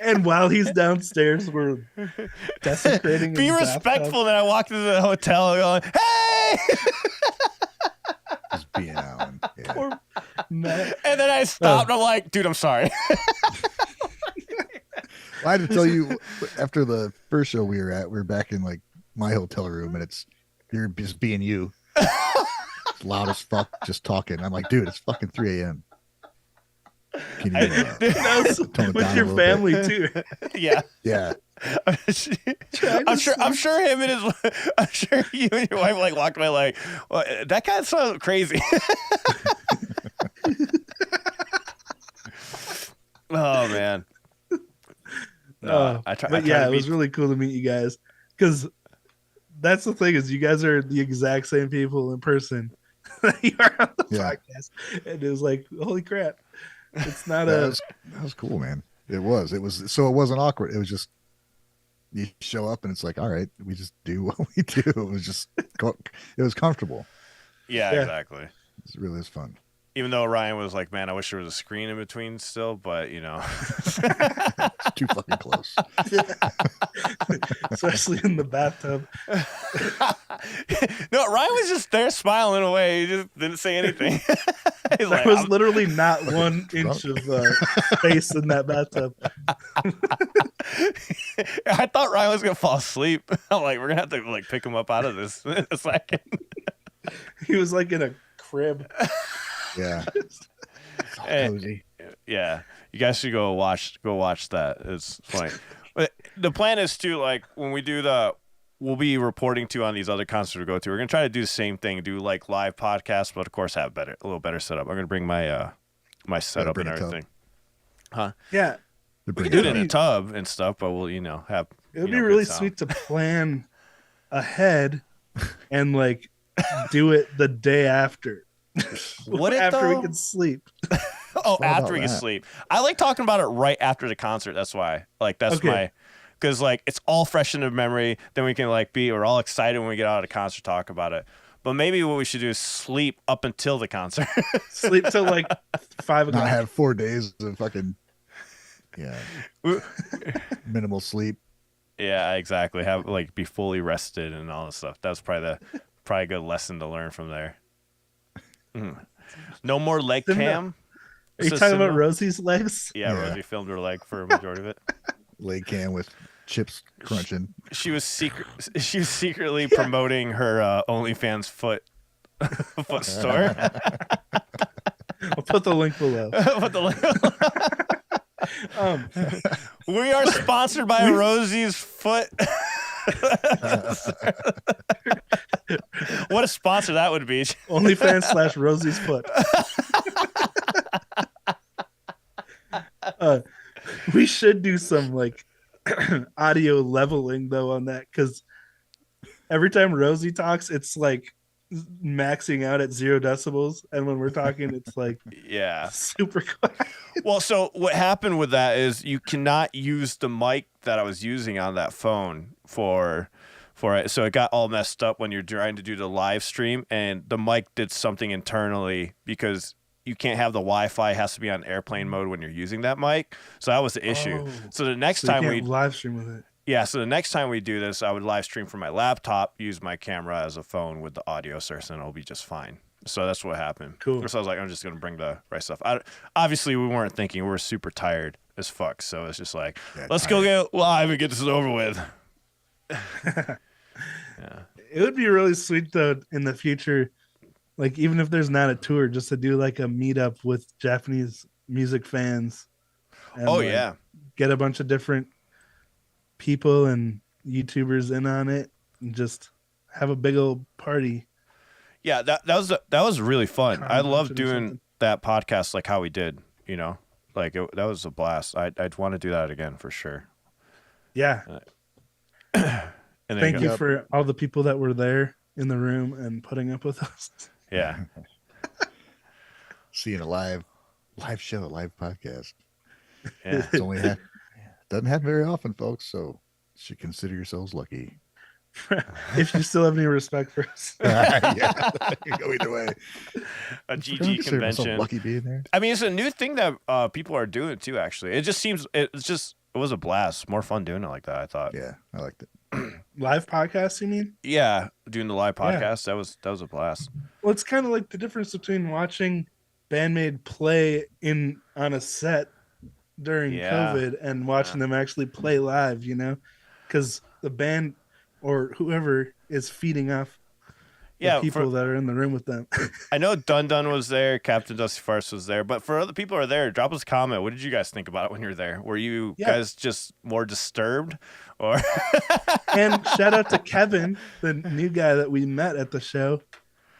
And while he's downstairs, we're desecrating. Be his respectful. Then I walked into the hotel going, hey! Just being Alan. Yeah. bathtub. Poor Matt. And then I stopped. And I'm like, dude, I'm sorry. I had to tell you, after the first show we were back in like my hotel room, and you're just being you. It's loud as fuck, just talking. I'm like, dude, it's fucking 3 a.m. Can you That was tone it with down a your little family too. Yeah. Yeah. I'm sure him and I'm sure you and your wife like walked away like, well, that guy sounds crazy. Oh man. No, But yeah, it was really cool to meet you guys because that's the thing is you guys are the exact same people in person that you are on the Yeah. podcast, and it was like, holy crap, it's not that was cool, man. It was so it wasn't awkward. It was just you show up and it's like, all right, we just do what we do. It was just it was comfortable. Yeah, Yeah. exactly. It really is fun. Even though Ryan was like, man, I wish there was a screen in between still, but you know. It's too fucking close. especially in the bathtub. No, Ryan was just there smiling away. He just didn't say anything. He's like, There was literally not 1 inch of space in that bathtub. I thought Ryan was gonna fall asleep. I'm like, we're gonna have to like pick him up out of this in a second. He was like in a crib. Yeah. Hey. Cozy. Yeah, you guys should go watch that. It's funny. But the plan is to like when we do we'll be reporting to on these other concerts we go to. We're gonna try to do the same thing, do like live podcasts, but of course have a little better setup. I'm gonna bring my my setup bring and a tub. everything. Huh? Yeah, The We can do it in be- a tub and stuff, but we'll have. it would you be know, really good sound. sweet to plan ahead and like do it the day after. Would it, after though? we can sleep. Oh, thought after about we can that. sleep. I like talking about it right after the concert. That's why. Like that's Okay. my. because like it's all fresh in the memory. Then we can like we're all excited when we get out of the concert, talk about it. But maybe what we should do is sleep up until the concert. Sleep till like 5 Not o'clock. have 4 days of fucking minimal sleep. Yeah, exactly. Have like be fully rested and all this stuff. That's probably a good lesson to learn from there. No more leg cam. Are you talking about Rosie's legs? Yeah, Yeah. Rosie filmed her leg for a majority of it. Leg cam with chips crunching. She was secretly promoting her OnlyFans foot store. I'll put the link below. Put the link. We are sponsored by Rosie's Foot. What a sponsor that would be. OnlyFans / Rosie's Foot. We should do some like audio leveling though on that, because every time Rosie talks, it's like maxing out at 0 decibels, and when we're talking, it's like super quiet. Well, so what happened with that is you cannot use the mic that I was using on that phone for it. So it got all messed up when you're trying to do the live stream, and the mic did something internally because you can't have the Wi-Fi. It has to be on airplane mode when you're using that mic. So that was the issue. So the next time we live stream with it. Yeah, so the next time we do this, I would live stream from my laptop, use my camera as a phone with the audio source, and it'll be just fine. So that's what happened. Cool. So I was like, I'm just going to bring the right stuff. Obviously, we weren't thinking. We were super tired as fuck. So it's just like, let's go get live and get this over with. It would be really sweet, though, in the future, like even if there's not a tour, just to do like a meetup with Japanese music fans. And, get a bunch of different people and YouTubers in on it and just have a big old party. Yeah, that was really fun. I love doing that podcast like how we did, you know, like that was a blast. I'd want to do that again for sure. Yeah. And thank you for all the people that were there in the room and putting up with us. Yeah. Seeing a live show, a live podcast. Yeah. It's only doesn't happen very often, folks. So you should consider yourselves lucky. If you still have any respect for us. Yeah, go either way. A GG convention. Lucky being there. I mean, it's a new thing that people are doing too. Actually, it just seems it was a blast. More fun doing it like that, I thought. Yeah, I liked it. Live podcast, you mean? Yeah, doing the live podcast. That was a blast. Well, it's kind of like the difference between watching band-maid play on a set during COVID and watching them actually play live, you know, because the band or whoever is feeding off the people that are in the room with them. I know Dun Dun was there, Captain Dusty Farce was there, but for other people who are there, drop us a comment. What did you guys think about it when you were there? Were you guys just more disturbed, or? And shout out to Kevin, the new guy that we met at the show.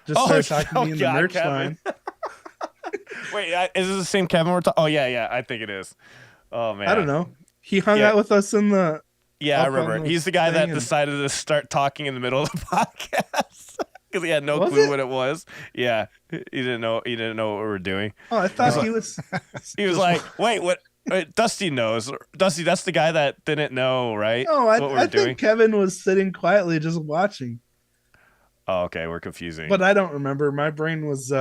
Just started talking to me in the merch line. Wait, is this the same Kevin we're talking? Oh yeah, I think it is. Oh man, I don't know. He hung out with us in the. Yeah, I remember. He's the guy that decided to start talking in the middle of the podcast because he had no clue what it was. Yeah, he didn't know. He didn't know what we were doing. Oh, I thought he was. He was like, "Wait, what?" Wait, Dusty knows. Dusty, that's the guy that didn't know, right? No, I think Kevin was sitting quietly just watching. Oh, okay, we're confusing. But I don't remember. My brain was.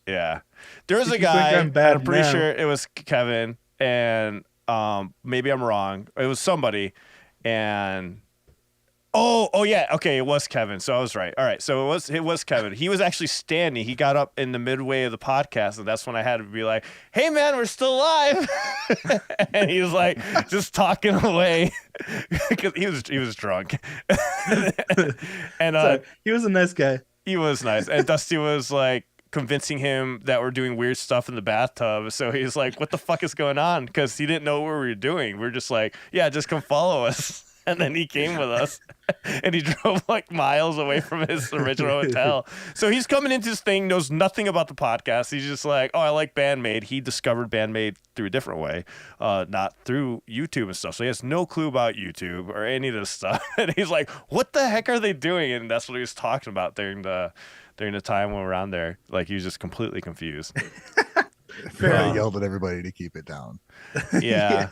Yeah, there was a guy. I'm pretty sure it was Kevin, and maybe I'm wrong. It was somebody. And oh yeah, okay, it was Kevin. So I was right. All right, so it was Kevin. He was actually standing. He got up in the midway of the podcast, and that's when I had to be like, "Hey man, we're still live," and he was like just talking away because he was drunk. And he was a nice guy. He was nice, and Dusty was like convincing him that we're doing weird stuff in the bathtub. So he's like, what the fuck is going on? Because he didn't know what we were doing. We're just like, yeah, just come follow us. And then he came with us and he drove like miles away from his original hotel. So he's coming into this thing, knows nothing about the podcast. He's just like, oh, I like band-maid. He discovered band-maid through a different way, not through YouTube and stuff. So he has no clue about YouTube or any of this stuff. And he's like, what the heck are they doing? And that's what he was talking about during the time when we were on there. Like, he was just completely confused. I yelled at everybody to keep it down. Yeah.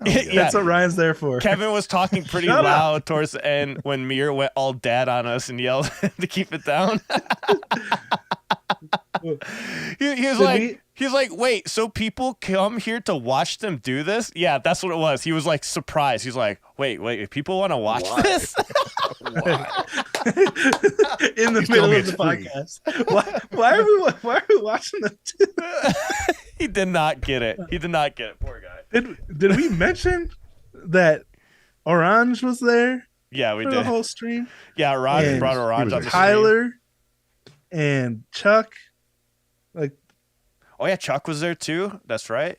Yeah. That's what Ryan's there for. Kevin was talking pretty Shut up. loud towards the end when Mir went all dad on us and yelled to keep it down. he was Did like, we- he's like, wait, so people come here to watch them do this? Yeah, that's what it was. He was like surprised. He's like, wait, if people want to watch this? In the He's middle telling me of the it's free. podcast. Why are we watching them? He did not get it. Poor guy. Did we mention that Orange was there Yeah, we for did. the whole stream? Yeah, Ron And brought Orange he on was the there. stream. Tyler and Chuck. Like, Oh yeah, Chuck was there too. That's right.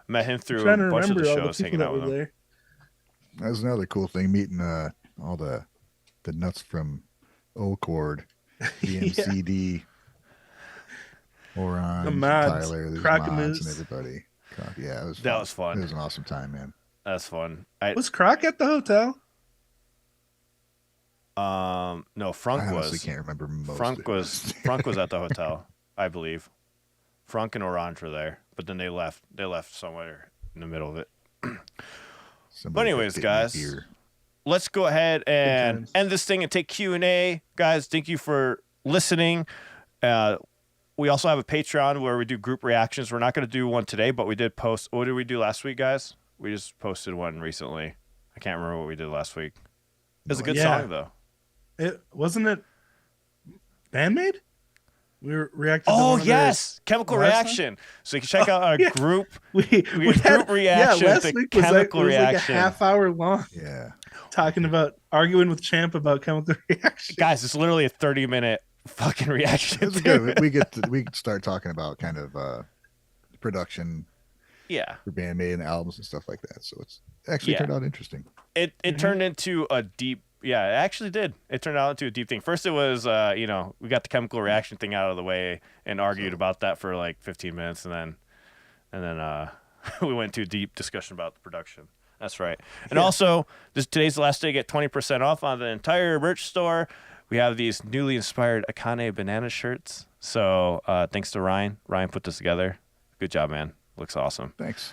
Met him I'm through trying a to bunch of remember the all the shows, people hanging that out were with him. there. That was another cool thing, meeting all the nuts from Cord, DMCD, Orange, The mods, Tyler, there's Crockamoose. mods and everybody. Yeah, it was fun. That was fun. It was an awesome time, man. That's fun. Was Croc at the hotel? No, I Frunk honestly was. can't remember most. Frunk of it. Frunk was at the hotel, I believe. Frunk and Orange were there, but then they left. They left somewhere in the middle of it. Somebody anyways, kept getting guys, beer. Let's go ahead and times. end this thing and take Q&A. Guys, thank you for listening. We also have a Patreon where we do group reactions. We're not going to do one today, but we did post. What did we do last week, guys? We just posted one recently. I can't remember what we did last week. It was a good Yeah. song, though. It wasn't it Band-maid? We were reacting. to Oh, one of yes. Chemical last Reaction. So you can check out our yeah. group. their- We had group reaction last to week was Chemical it was Reaction. like a half hour long Yeah, talking about arguing with Champ about Chemical Reaction. Guys, it's literally a 30-minute fucking reaction. it was to good. it. We could start talking about kind of production Yeah. for BABYMETAL and albums and stuff like that. So it's actually Yeah. turned out interesting. It turned into a deep. Yeah, it actually did. It turned out into a deep thing. First, it was we got the chemical reaction thing out of the way and argued about that for like 15 minutes, and then we went to a deep discussion about the production. That's right. And also, today's the last day to get 20% off on the entire merch store. We have these newly inspired Akane banana shirts. So thanks to Ryan. Ryan put this together. Good job, man. Looks awesome. Thanks.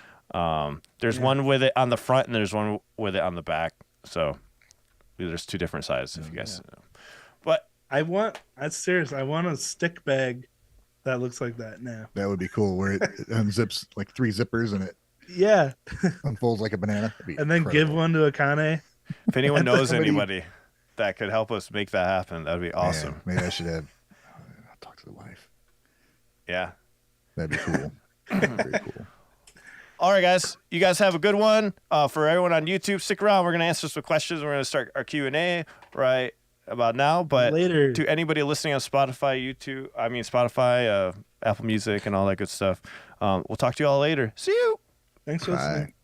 There's one with it on the front and there's one with it on the back. So there's two different sizes if you guys know. But That's serious. I want a stick bag that looks like that now. That would be cool. Where it unzips like 3 zippers and it Yeah. unfolds like a banana. That'd be And then give incredible. one to Akane. if anyone And knows somebody- anybody that could help us make that happen, that'd be awesome. Man, maybe I should have. I'll talk to the wife. Yeah. That'd be cool. Very cool. All right, guys. You guys have a good one. For everyone on YouTube, stick around. We're gonna answer some questions. We're gonna start our Q&A right about now. But Later. to anybody listening on Spotify, Apple Music, and all that good stuff, we'll talk to you all later. See you. Thanks for Bye. listening.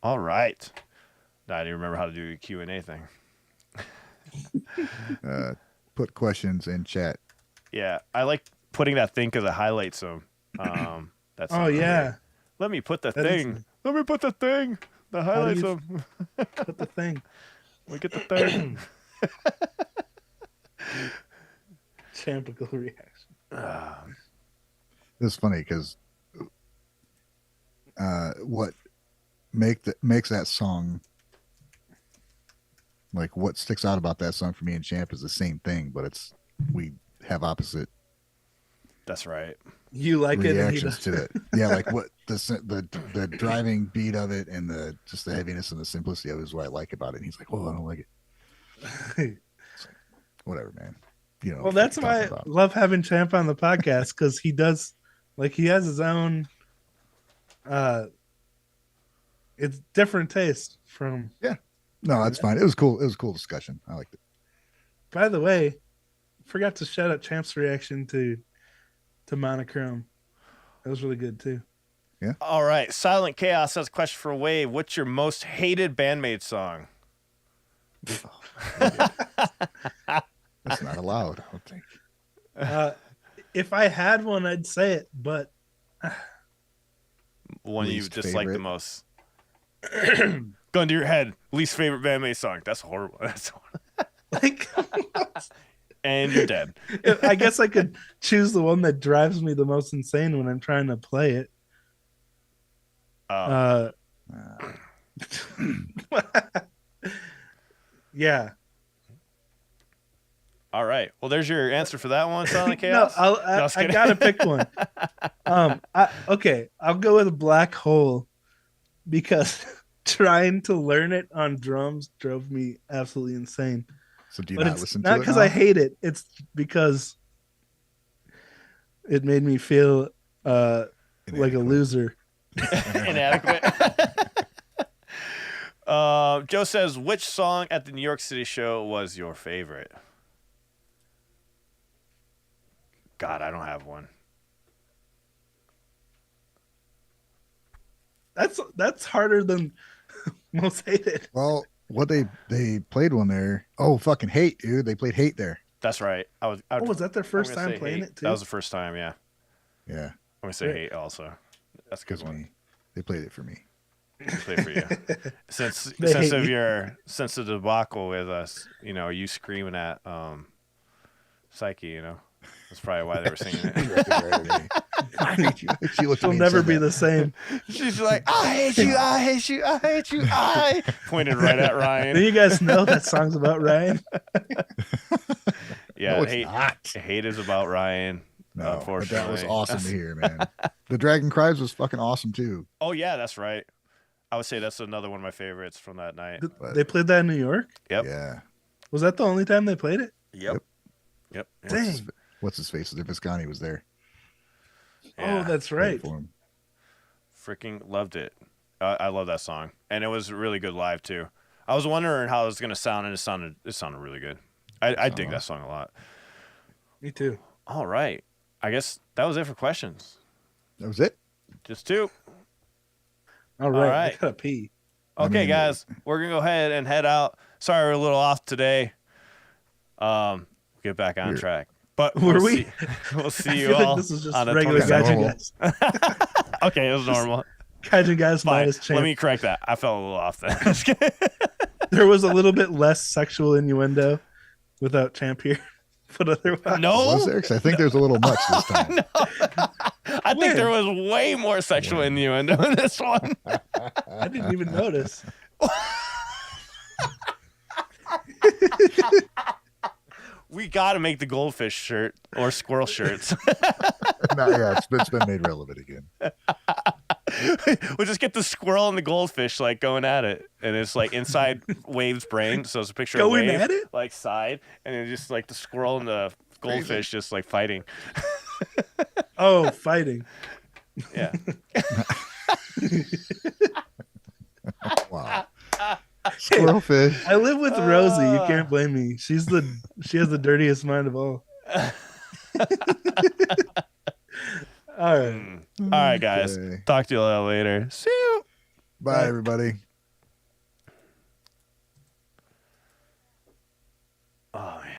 All right. No, I didn't remember how to do a Q&A thing. Put questions in chat. Yeah, I like putting that thing because it highlights them. That's Oh yeah. Let me put the That is thing. Let me put the thing that highlights you- them. Put the thing. We get the thing. Champical reaction. It's funny because what makes that song, like what sticks out about that song for me and Champ is the same thing, but we have opposite That's right. You like it and he reactions doesn't. to it. Yeah, like what the driving beat of it and the just the heaviness and the simplicity of it is what I like about it. And he's like, "Oh, I don't like it." Whatever, man. You know. Well, that's what I'm why I talking about. love having Champ on the podcast because he does, like, he has his own. It's different taste from. No, that's fine. It was cool. It was a cool discussion. I liked it. By the way, forgot to shout out Champ's reaction to Monochrome. That was really good too. All right. Silent Chaos has a question for Wade. What's your most hated band-maid song? That's not allowed. I don't think. If I had one, I'd say it, but One you Least dislike the favorite? most. Gun to your head. Least favorite band-maid song. That's horrible. That's horrible. like, And you're dead. I guess I could choose the one that drives me the most insane when I'm trying to play it. Yeah. All right. Well, there's your answer for that one, Silent No, Chaos. I Just kidding. gotta pick one. Okay, I'll go with Black Hole because trying to learn it on drums drove me absolutely insane. So do you But not it's listen not to it because now? I hate it. It's because it made me feel like a Inadequate. loser. Inadequate. Joe says, which song at the New York City show was your favorite? God, I don't have one. That's harder than most hated. Well, what they played one there. Oh, fucking Hate, dude. They played Hate there. That's right. Oh, was that their first I'm gonna time say playing Hate. it too? That was the first time, yeah. Yeah, I'm gonna say Right. Hate also. That's a good because one. me. They played it for me. Play for you. Since They since hate of me. your since the debacle with us, you screaming at Psyche, that's probably why they were singing it. I hate you. She looked at She'll me and never said be that. the same. She's like, I hate you, I hate you, I hate you, I pointed right at Then Ryan. you guys know that song's about Ryan. Yeah, No, it's not. hate is about Ryan. No, but Unfortunately, that was awesome to hear, man. The Dragon Cries was fucking awesome too. Oh yeah, that's right. I would say that's another one of my favorites from that night. They played that in New York. Yep. Yeah. Was that the only time they played it? Yep. Dang. What's his face? Visconti was there. Yeah. Oh, that's Played right. it for him. Freaking loved it. I love that song, and it was really good live too. I was wondering how it was gonna sound, and it sounded really good. I dig that song a lot. Me too. All right, I guess that was it for questions. That was it. Just two. All right. right. I gotta pee. Okay, mean, guys, we're gonna go ahead and head out. Sorry, we're a little off today. Get back on track. But Were we? We'll see I you feel like all this is just on the regular 22nd. Gaijin normal. guys. Okay, it was normal. Gaijin guys Fine. minus champ. Let me correct that. I fell a little off then. Just kidding. There was a little bit less sexual innuendo without champ here, but otherwise, No, Was there? 'Cause I think there's a little much this time. I think there was way more sexual innuendo in this one. I didn't even notice. We got to make the goldfish shirt or squirrel shirts. It's been made relevant again. We'll just get the squirrel and the goldfish like going at it, and it's like inside Wave's brain. So it's a picture Going of Wave at it? like side, and then just like the squirrel and the goldfish just like fighting. Oh, fighting. Yeah. Wow. Squirrelfish. I live with Rosie. You can't blame me. She has the dirtiest mind of all. All right. All right, guys. Okay. Talk to you a little later. See you. Bye, everybody.